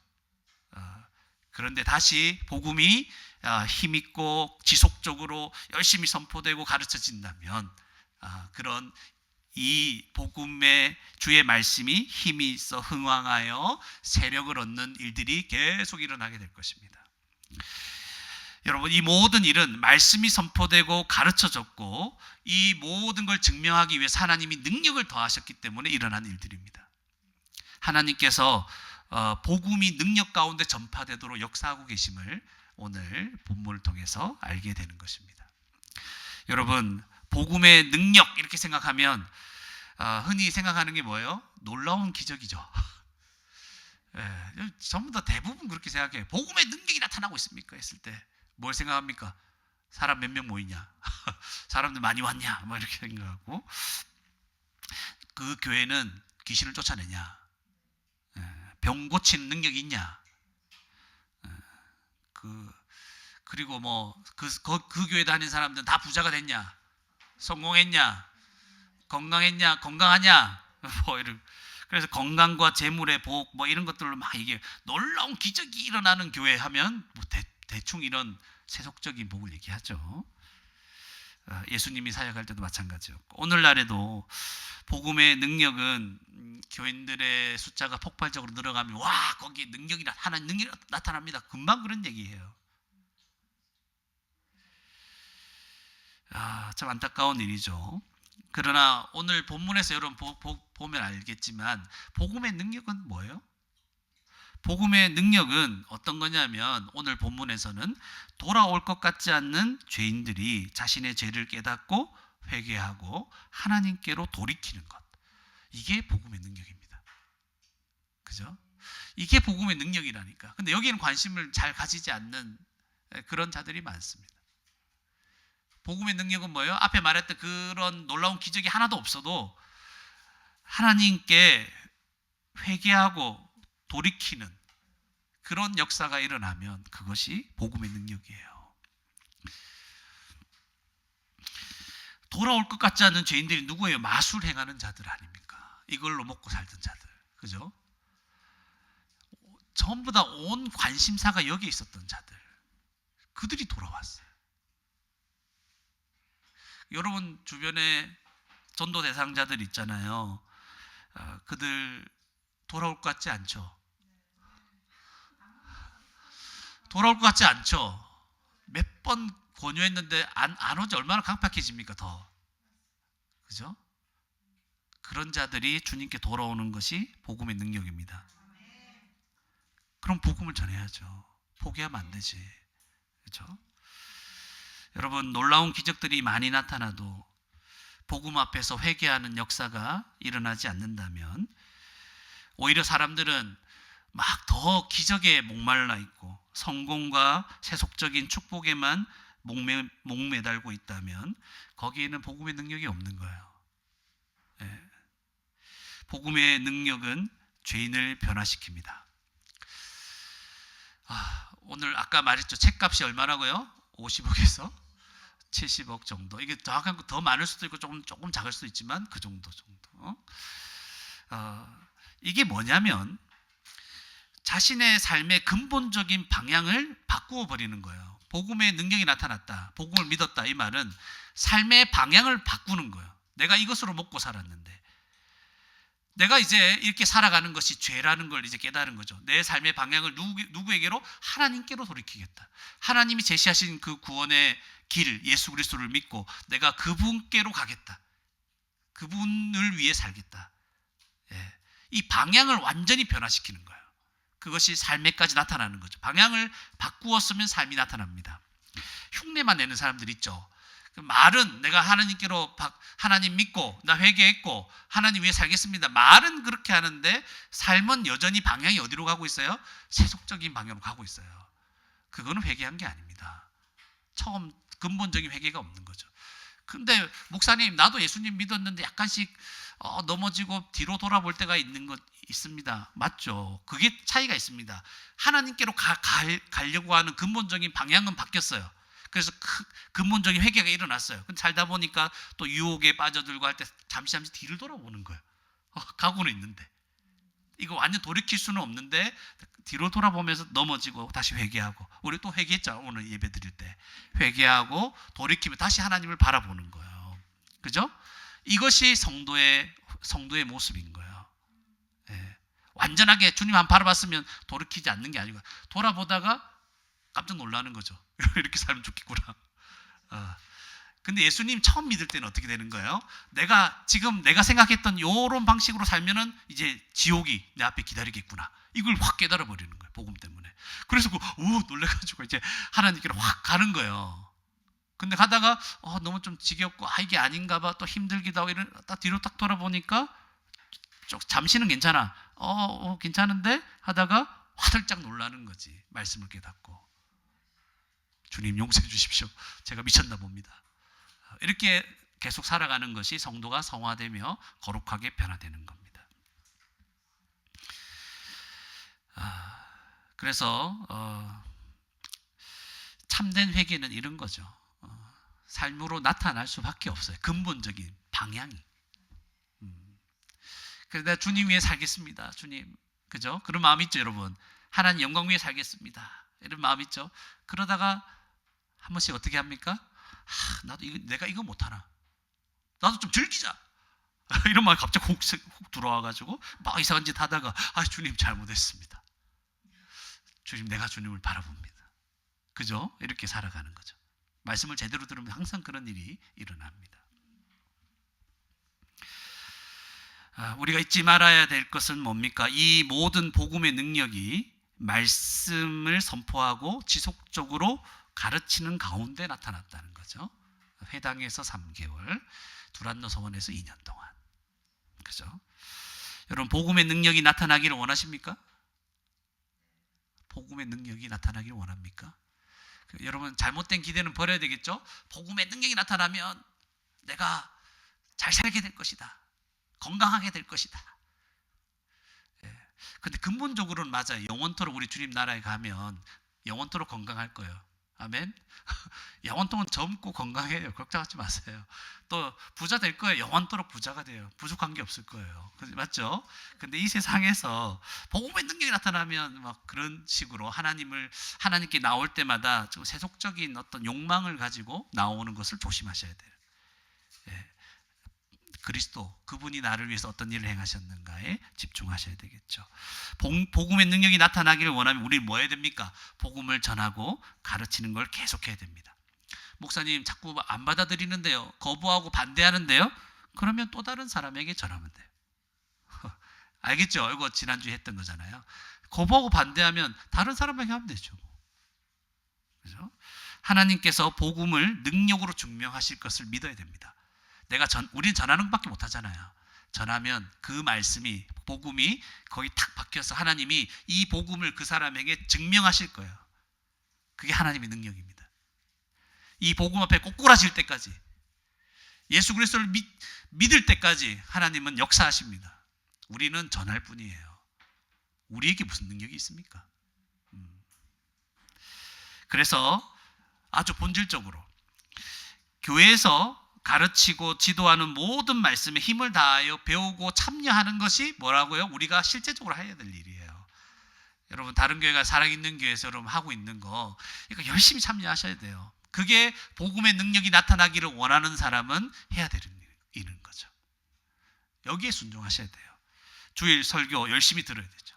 그런데 다시 복음이 힘있고 지속적으로 열심히 선포되고 가르쳐진다면 그런 이 복음의 주의 말씀이 힘이 있어 흥왕하여 세력을 얻는 일들이 계속 일어나게 될 것입니다. 여러분 이 모든 일은 말씀이 선포되고 가르쳐졌고 이 모든 걸 증명하기 위해서 하나님이 능력을 더하셨기 때문에 일어난 일들입니다. 하나님께서 복음이 능력 가운데 전파되도록 역사하고 계심을 오늘 본문을 통해서 알게 되는 것입니다. 여러분 복음의 능력 이렇게 생각하면 흔히 생각하는 게 뭐예요? 놀라운 기적이죠. 전부 다 대부분 그렇게 생각해요. 복음의 능력이 나타나고 있습니까? 했을 때 뭘 생각합니까? 사람 몇 명 모이냐? 사람들 많이 왔냐? 뭐 이렇게 생각하고 그 교회는 귀신을 쫓아내냐? 병 고치는 능력이 있냐? 그리고 그 교회 다니는 사람들은 다 부자가 됐냐? 성공했냐? 건강했냐? 건강하냐? 그래서 건강과 재물의 복 이런 것들로 막 이게 놀라운 기적이 일어나는 교회 하면 대충 이런 세속적인 복을 얘기하죠. 예수님이 사역할 때도 마찬가지였고, 오늘날에도 복음의 능력은 교인들의 숫자가 폭발적으로 늘어가면 와 거기에 하나님 능력이 나타납니다. 금방 그런 얘기예요. 참 안타까운 일이죠. 그러나 오늘 본문에서 여러분 보면 알겠지만 복음의 능력은 뭐예요? 복음의 능력은 어떤 거냐면 오늘 본문에서는 돌아올 것 같지 않는 죄인들이 자신의 죄를 깨닫고 회개하고 하나님께로 돌이키는 것. 이게 복음의 능력입니다. 그죠? 이게 복음의 능력이라니까. 근데 여기에는 관심을 잘 가지지 않는 그런 자들이 많습니다. 복음의 능력은 뭐예요? 앞에 말했던 그런 놀라운 기적이 하나도 없어도 하나님께 회개하고 돌이키는 그런 역사가 일어나면 그것이 복음의 능력이에요. 돌아올 것 같지 않은 죄인들이 누구예요? 마술 행하는 자들 아닙니까? 이걸로 먹고 살던 자들. 그죠? 전부 다 온 관심사가 여기에 있었던 자들. 그들이 돌아왔어요. 여러분 주변에 전도 대상자들 있잖아요. 그들 돌아올 것 같지 않죠? 돌아올 것 같지 않죠? 몇 번 권유했는데 안 오지 얼마나 강팍해집니까 더. 그죠? 그런 자들이 주님께 돌아오는 것이 복음의 능력입니다. 그럼 복음을 전해야죠. 포기하면 안 되지. 그렇죠? 여러분 놀라운 기적들이 많이 나타나도 복음 앞에서 회개하는 역사가 일어나지 않는다면 오히려 사람들은 막 더 기적에 목말라 있고 성공과 세속적인 축복에만 목매달고 있다면 거기에는 복음의 능력이 없는 거예요. 복음의 능력은 죄인을 변화시킵니다. 오늘 아까 말했죠. 책값이 얼마라고요? 50억에서 70억 정도. 이게 정확한 거 더 많을 수도 있고 조금 작을 수도 있지만 그 정도. 이게 뭐냐면 자신의 삶의 근본적인 방향을 바꾸어 버리는 거예요. 복음의 능력이 나타났다. 복음을 믿었다. 이 말은 삶의 방향을 바꾸는 거예요. 내가 이것으로 먹고 살았는데 내가 이제 이렇게 살아가는 것이 죄라는 걸 이제 깨달은 거죠. 내 삶의 방향을 누구에게로? 하나님께로 돌이키겠다. 하나님이 제시하신 그 구원의 길, 예수 그리스도를 믿고 내가 그분께로 가겠다. 그분을 위해 살겠다. 이 방향을 완전히 변화시키는 거예요. 그것이 삶에까지 나타나는 거죠. 방향을 바꾸었으면 삶이 나타납니다. 흉내만 내는 사람들 있죠. 그 말은 내가 하나님께로 하나님 믿고 나 회개했고 하나님 위해 살겠습니다. 말은 그렇게 하는데 삶은 여전히 방향이 어디로 가고 있어요? 세속적인 방향으로 가고 있어요. 그거는 회개한 게 아닙니다. 처음 근본적인 회개가 없는 거죠. 근데 목사님 나도 예수님 믿었는데 약간씩 넘어지고 뒤로 돌아볼 때가 있는 것 있습니다. 맞죠? 그게 차이가 있습니다. 하나님께로 가려고 하는 근본적인 방향은 바뀌었어요. 그래서 근본적인 회개가 일어났어요. 근데 살다 보니까 또 유혹에 빠져들고 할 때 잠시 뒤를 돌아보는 거예요. 가고는 있는데 이거 완전 돌이킬 수는 없는데 뒤로 돌아보면서 넘어지고 다시 회개하고, 우리 또 회개했죠. 오늘 예배 드릴 때 회개하고 돌이키면 다시 하나님을 바라보는 거예요. 그죠? 이것이 성도의 모습인 거예요. 완전하게 주님 한 바라봤으면 돌이키지 않는 게 아니고 돌아보다가 깜짝 놀라는 거죠. 이렇게 살면 좋겠구나. 근데 예수님 처음 믿을 때는 어떻게 되는 거예요? 내가 생각했던 이런 방식으로 살면은 이제 지옥이 내 앞에 기다리겠구나. 이걸 확 깨달아 버리는 거예요. 복음 때문에. 그래서 놀래가지고 이제 하나님께로 확 가는 거예요. 근데 가다가 너무 좀 지겹고 이게 아닌가 봐, 또 힘들기도 하고 딱 뒤로 딱 돌아보니까 잠시는 괜찮아. 괜찮은데 하다가 화들짝 놀라는 거지. 말씀을 깨닫고. 주님 용서해 주십시오. 제가 미쳤나 봅니다. 이렇게 계속 살아가는 것이 성도가 성화되며 거룩하게 변화되는 겁니다. 그래서 참된 회개는 이런 거죠. 삶으로 나타날 수밖에 없어요. 근본적인 방향이. 그래서 내가 주님 위해 살겠습니다. 주님, 그죠? 그런 마음 있죠, 여러분. 하나님 영광 위해 살겠습니다. 이런 마음 있죠. 그러다가 한 번씩 어떻게 합니까? 나도 내가 이거 못하나? 나도 좀 즐기자. 이런 마음이 갑자기 훅 들어와가지고 막 이상한 짓 하다가 주님 잘못했습니다. 주님, 내가 주님을 바라봅니다. 그죠? 이렇게 살아가는 거죠. 말씀을 제대로 들으면 항상 그런 일이 일어납니다. 우리가 잊지 말아야 될 것은 뭡니까? 이 모든 복음의 능력이 말씀을 선포하고 지속적으로 가르치는 가운데 나타났다는 거죠. 회당에서 3개월, 두란노 서원에서 2년 동안. 그죠? 여러분, 복음의 능력이 나타나기를 원하십니까? 복음의 능력이 나타나기를 원합니까? 여러분, 잘못된 기대는 버려야 되겠죠? 복음의 능력이 나타나면 내가 잘 살게 될 것이다. 건강하게 될 것이다. 근데 근본적으로는 맞아요. 영원토록 우리 주님 나라에 가면 영원토록 건강할 거예요. 아멘. 영원토록 젊고 건강해요. 걱정하지 마세요. 또 부자 될 거예요. 영원토록 부자가 돼요. 부족한 게 없을 거예요. 맞죠? 근데 이 세상에서 복음의 능력이 나타나면 막 그런 식으로 하나님께 나올 때마다 좀 세속적인 어떤 욕망을 가지고 나오는 것을 조심하셔야 돼요. 그리스도, 그분이 나를 위해서 어떤 일을 행하셨는가에 집중하셔야 되겠죠. 복음의 능력이 나타나기를 원하면 우리 뭐 해야 됩니까? 복음을 전하고 가르치는 걸 계속해야 됩니다. 목사님 자꾸 안 받아들이는데요, 거부하고 반대하는데요, 그러면 또 다른 사람에게 전하면 돼요. 알겠죠? 이거 지난주에 했던 거잖아요. 거부하고 반대하면 다른 사람에게 하면 되죠. 그죠? 하나님께서 복음을 능력으로 증명하실 것을 믿어야 됩니다. 우리는 전하는 것밖에 못하잖아요. 전하면 그 말씀이, 복음이 거기 탁 박혀서 하나님이 이 복음을 그 사람에게 증명하실 거예요. 그게 하나님의 능력입니다. 이 복음 앞에 꼬꾸라질 때까지, 예수 그리스도를 믿을 때까지 하나님은 역사하십니다. 우리는 전할 뿐이에요. 우리에게 무슨 능력이 있습니까? 그래서 아주 본질적으로 교회에서 가르치고 지도하는 모든 말씀에 힘을 다하여 배우고 참여하는 것이 뭐라고요? 우리가 실제적으로 해야 될 일이에요. 여러분, 다른 교회가 살아있는 교회에서 여러분 하고 있는 거, 이거 열심히 참여하셔야 돼요. 그게 복음의 능력이 나타나기를 원하는 사람은 해야 되는 일인 거죠. 여기에 순종하셔야 돼요. 주일 설교 열심히 들어야 되죠.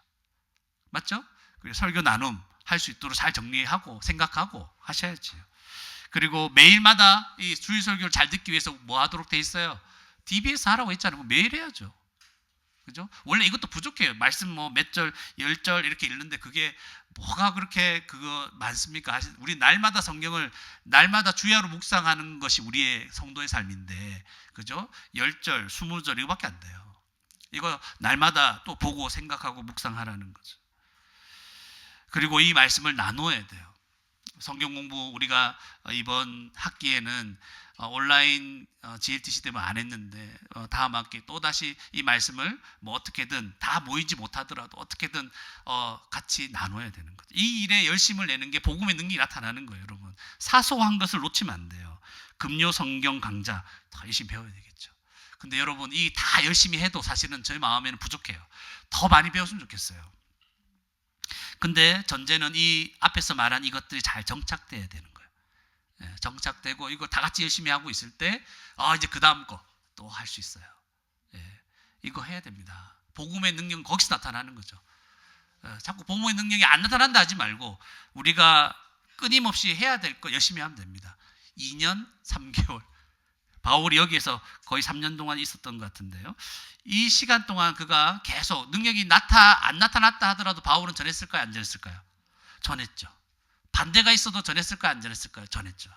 맞죠? 그리고 설교 나눔 할 수 있도록 잘 정리하고 생각하고 하셔야지요. 그리고 매일마다 이 주일 설교를 잘 듣기 위해서 뭐 하도록 돼 있어요? DBS 하라고 했잖아요. 매일 해야죠. 그죠? 원래 이것도 부족해요. 말씀 뭐 몇 절, 10절 이렇게 읽는데 그게 뭐가 그렇게 그거 많습니까? 우리 날마다 성경을 날마다 주야로 묵상하는 것이 우리의 성도의 삶인데, 그죠? 10절, 20절 이거밖에 안 돼요. 이거 날마다 또 보고 생각하고 묵상하라는 거죠. 그리고 이 말씀을 나눠야 돼요. 성경 공부 우리가 이번 학기에는 온라인 GLTC 때문에 안 했는데 다음 학기 또 다시 이 말씀을 뭐 어떻게든 다 모이지 못하더라도 어떻게든 같이 나눠야 되는 거죠. 이 일에 열심을 내는 게 복음의 능력이 나타나는 거예요, 여러분. 사소한 것을 놓치면 안 돼요. 금요 성경 강좌 더 열심히 배워야 되겠죠. 근데 여러분, 이 다 열심히 해도 사실은 저희 마음에는 부족해요. 더 많이 배웠으면 좋겠어요. 근데 전제는 이 앞에서 말한 이것들이 잘 정착돼야 되는 거예요. 정착되고 이거 다 같이 열심히 하고 있을 때 이제 그 다음 거 또 할 수 있어요. 이거 해야 됩니다. 복음의 능력은 거기서 나타나는 거죠. 자꾸 복음의 능력이 안 나타난다 하지 말고 우리가 끊임없이 해야 될 거 열심히 하면 됩니다. 2년 3개월 바울이 여기에서 거의 3년 동안 있었던 것 같은데요. 이 시간 동안 그가 계속 능력이 안 나타났다 하더라도 바울은 전했을까요? 안 전했을까요? 전했죠. 반대가 있어도 전했을까요? 안 전했을까요? 전했죠.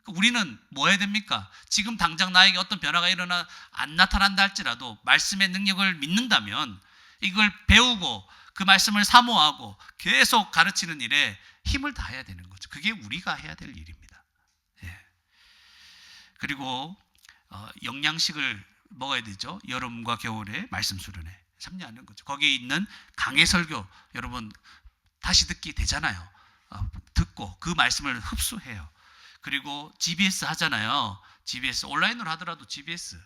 우리는 뭐 해야 됩니까? 지금 당장 나에게 어떤 변화가 일어나 안 나타난다 할지라도 말씀의 능력을 믿는다면 이걸 배우고 그 말씀을 사모하고 계속 가르치는 일에 힘을 다해야 되는 거죠. 그게 우리가 해야 될 일입니다. 그리고 영양식을 먹어야 되죠. 여름과 겨울에 말씀 수련회. 참여하는 거죠. 거기에 있는 강해 설교 여러분 다시 듣기 되잖아요. 듣고 그 말씀을 흡수해요. 그리고 GBS 하잖아요. GBS 온라인으로 하더라도 GBS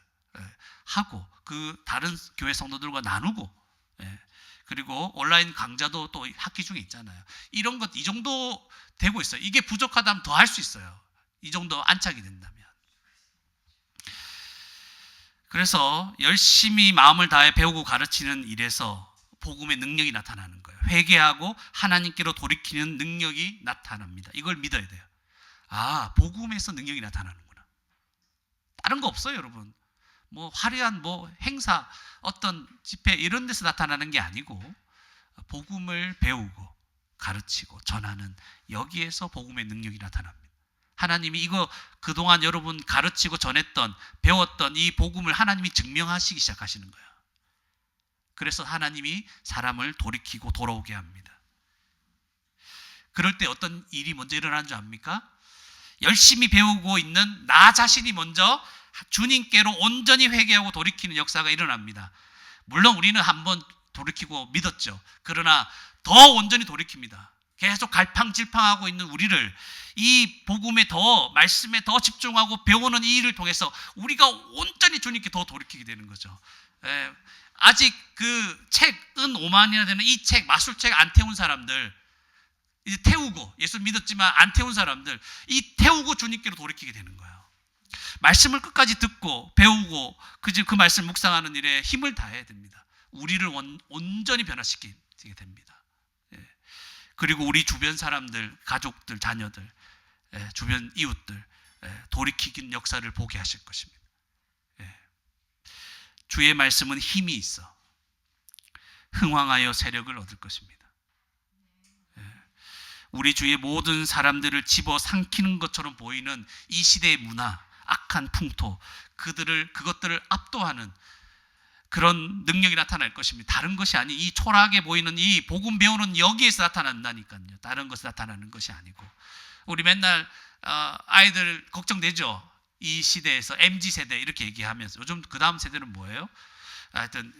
하고 그 다른 교회 성도들과 나누고 그리고 온라인 강좌도 또 학기 중에 있잖아요. 이런 것 이 정도 되고 있어요. 이게 부족하다면 더 할 수 있어요. 이 정도 안착이 된다면. 그래서 열심히 마음을 다해 배우고 가르치는 일에서 복음의 능력이 나타나는 거예요. 회개하고 하나님께로 돌이키는 능력이 나타납니다. 이걸 믿어야 돼요. 아, 복음에서 능력이 나타나는구나. 다른 거 없어요, 여러분. 뭐 화려한 뭐 행사, 어떤 집회 이런 데서 나타나는 게 아니고 복음을 배우고 가르치고 전하는 여기에서 복음의 능력이 나타납니다. 하나님이 이거 그동안 여러분 가르치고 전했던 배웠던 이 복음을 하나님이 증명하시기 시작하시는 거예요. 그래서 하나님이 사람을 돌이키고 돌아오게 합니다. 그럴 때 어떤 일이 먼저 일어나는 줄 압니까? 열심히 배우고 있는 나 자신이 먼저 주님께로 온전히 회개하고 돌이키는 역사가 일어납니다. 물론 우리는 한번 돌이키고 믿었죠. 그러나 더 온전히 돌이킵니다. 계속 갈팡질팡하고 있는 우리를 이 복음에 더 말씀에 더 집중하고 배우는 이 일을 통해서 우리가 온전히 주님께 더 돌이키게 되는 거죠. 아직 그 책 은 5만이나 되는 이 책 마술책 안 태운 사람들 이제 태우고 예수 믿었지만 안 태운 사람들 이 태우고 주님께로 돌이키게 되는 거예요. 말씀을 끝까지 듣고 배우고 그 말씀 묵상하는 일에 힘을 다해야 됩니다. 우리를 온전히 변화시키게 됩니다. 그리고 우리 주변 사람들, 가족들, 자녀들, 주변 이웃들 돌이키는 역사를 보게 하실 것입니다. 주의 말씀은 힘이 있어 흥왕하여 세력을 얻을 것입니다. 우리 주위의 모든 사람들을 집어삼키는 것처럼 보이는 이 시대의 문화, 악한 풍토, 그것들을 압도하는 그런 능력이 나타날 것입니다. 다른 것이 아니 이 초라하게 보이는 이 복음 배우는 여기에서 나타난다니까요. 다른 것에 나타나는 것이 아니고 우리 맨날 아이들 걱정되죠. 이 시대에서 MZ세대 이렇게 얘기하면서 요즘 그 다음 세대는 뭐예요? 하여튼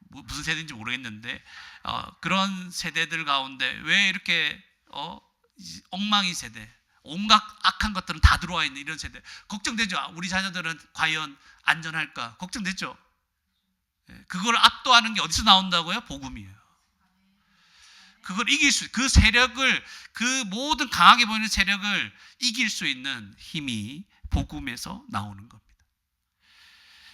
무슨 세대인지 모르겠는데 그런 세대들 가운데 왜 이렇게 엉망인 세대 온갖 악한 것들은 다 들어와 있는 이런 세대 걱정되죠. 우리 자녀들은 과연 안전할까 걱정되죠. 그걸 압도하는 게 어디서 나온다고요? 복음이에요. 그걸 이길 그 세력을 그 모든 강하게 보이는 세력을 이길 수 있는 힘이 복음에서 나오는 겁니다.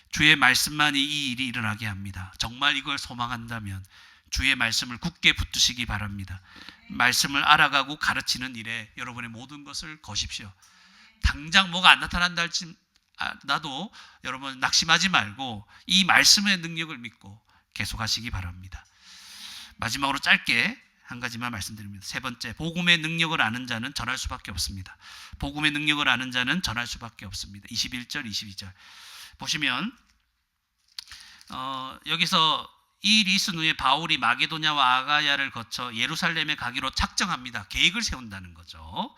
주의 말씀만이 이 일이 일어나게 합니다. 정말 이걸 소망한다면 주의 말씀을 굳게 붙드시기 바랍니다. 말씀을 알아가고 가르치는 일에 여러분의 모든 것을 거십시오. 당장 뭐가 안 나타난다 할지 나도 여러분 낙심하지 말고 이 말씀의 능력을 믿고 계속하시기 바랍니다. 마지막으로 짧게 한 가지만 말씀드립니다. 세 번째, 복음의 능력을 아는 자는 전할 수밖에 없습니다. 복음의 능력을 아는 자는 전할 수밖에 없습니다. 21절, 22절 보시면 여기서 이 일이 있은 후에 바울이 마게도냐와 아가야를 거쳐 예루살렘에 가기로 작정합니다. 계획을 세운다는 거죠.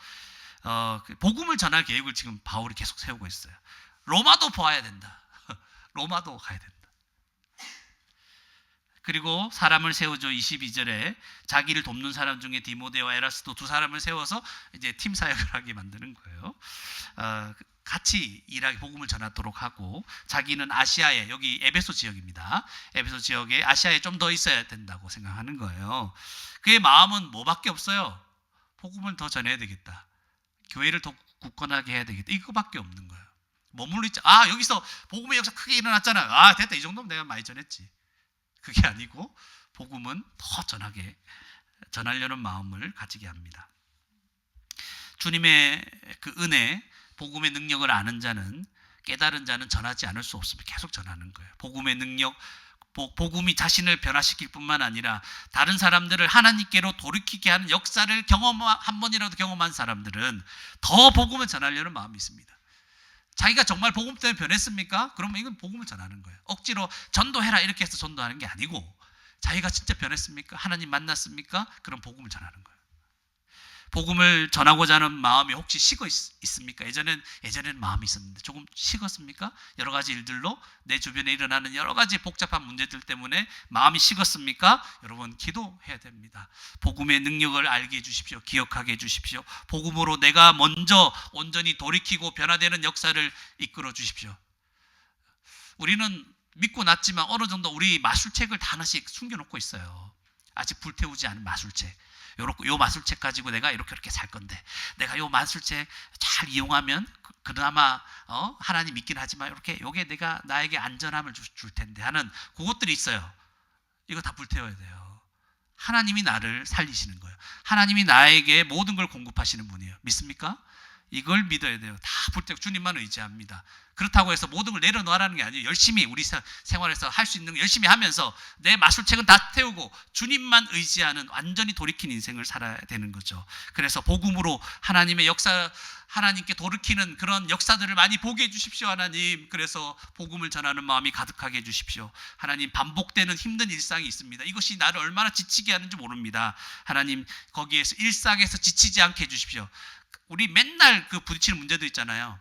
복음을 전할 계획을 지금 바울이 계속 세우고 있어요. 로마도 보아야 된다. 로마도 가야 된다. 그리고 사람을 세우죠. 22절에 자기를 돕는 사람 중에 디모데와 에라스도 두 사람을 세워서 이제 팀 사역을 하게 만드는 거예요. 같이 일하게 복음을 전하도록 하고 자기는 아시아에 여기 에베소 지역입니다. 에베소 지역에 아시아에 좀 더 있어야 된다고 생각하는 거예요. 그의 마음은 뭐밖에 없어요. 복음을 더 전해야 되겠다. 교회를 더 굳건하게 해야 되겠다. 이거밖에 없는 거예요. 머물러 있자. 여기서 복음의 역사 크게 일어났잖아요. 됐다. 이 정도면 내가 많이 전했지. 그게 아니고 복음은 더 전하려는 마음을 가지게 합니다. 주님의 그 은혜, 복음의 능력을 아는 자는 깨달은 자는 전하지 않을 수 없습니다. 계속 전하는 거예요. 복음의 능력, 복음이 자신을 변화시킬 뿐만 아니라 다른 사람들을 하나님께로 돌이키게 하는 역사를 한 번이라도 경험한 사람들은 더 복음을 전하려는 마음이 있습니다. 자기가 정말 복음 때문에 변했습니까? 그러면 이건 복음을 전하는 거예요. 억지로 전도해라 이렇게 해서 전도하는 게 아니고 자기가 진짜 변했습니까? 하나님 만났습니까? 그럼 복음을 전하는 거예요. 복음을 전하고자 하는 마음이 혹시 있습니까? 예전에는 마음이 있었는데 조금 식었습니까? 여러 가지 일들로 내 주변에 일어나는 여러 가지 복잡한 문제들 때문에 마음이 식었습니까? 여러분 기도해야 됩니다. 복음의 능력을 알게 해주십시오. 기억하게 해주십시오. 복음으로 내가 먼저 온전히 돌이키고 변화되는 역사를 이끌어 주십시오. 우리는 믿고 났지만 어느 정도 우리 마술책을 다 하나씩 숨겨놓고 있어요. 아직 불태우지 않은 마술책. 요 마술책 가지고 내가 이렇게 살 건데, 내가 요 마술책 잘 이용하면 그나마 하나님 믿긴 하지만 요게 내가 나에게 안전함을 줄 텐데 하는 그것들이 있어요. 이거 다 불태워야 돼요. 하나님이 나를 살리시는 거예요. 하나님이 나에게 모든 걸 공급하시는 분이에요. 믿습니까? 이걸 믿어야 돼요. 다 불태우고 주님만 의지합니다. 그렇다고 해서 모든 걸 내려놓으라는 게 아니에요. 열심히 우리 생활에서 할 수 있는 거 열심히 하면서 내 마술책은 다 태우고 주님만 의지하는 완전히 돌이킨 인생을 살아야 되는 거죠. 그래서 복음으로 하나님의 역사, 하나님께 돌이키는 그런 역사들을 많이 보게 해주십시오. 하나님, 그래서 복음을 전하는 마음이 가득하게 해주십시오. 하나님, 반복되는 힘든 일상이 있습니다. 이것이 나를 얼마나 지치게 하는지 모릅니다. 하나님, 거기에서 일상에서 지치지 않게 해주십시오. 우리 맨날 그 부딪히는 문제도 있잖아요.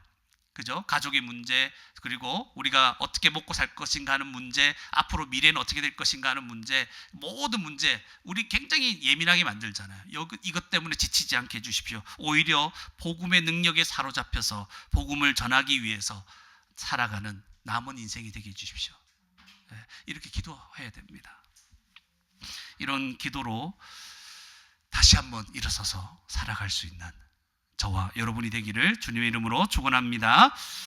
그죠? 가족의 문제, 그리고 우리가 어떻게 먹고 살 것인가 하는 문제, 앞으로 미래는 어떻게 될 것인가 하는 문제, 모든 문제 우리 굉장히 예민하게 만들잖아요. 이것 때문에 지치지 않게 해주십시오. 오히려 복음의 능력에 사로잡혀서 복음을 전하기 위해서 살아가는 남은 인생이 되게 해주십시오. 이렇게 기도해야 됩니다. 이런 기도로 다시 한번 일어서서 살아갈 수 있는 저와 여러분이 되기를 주님의 이름으로 축원합니다.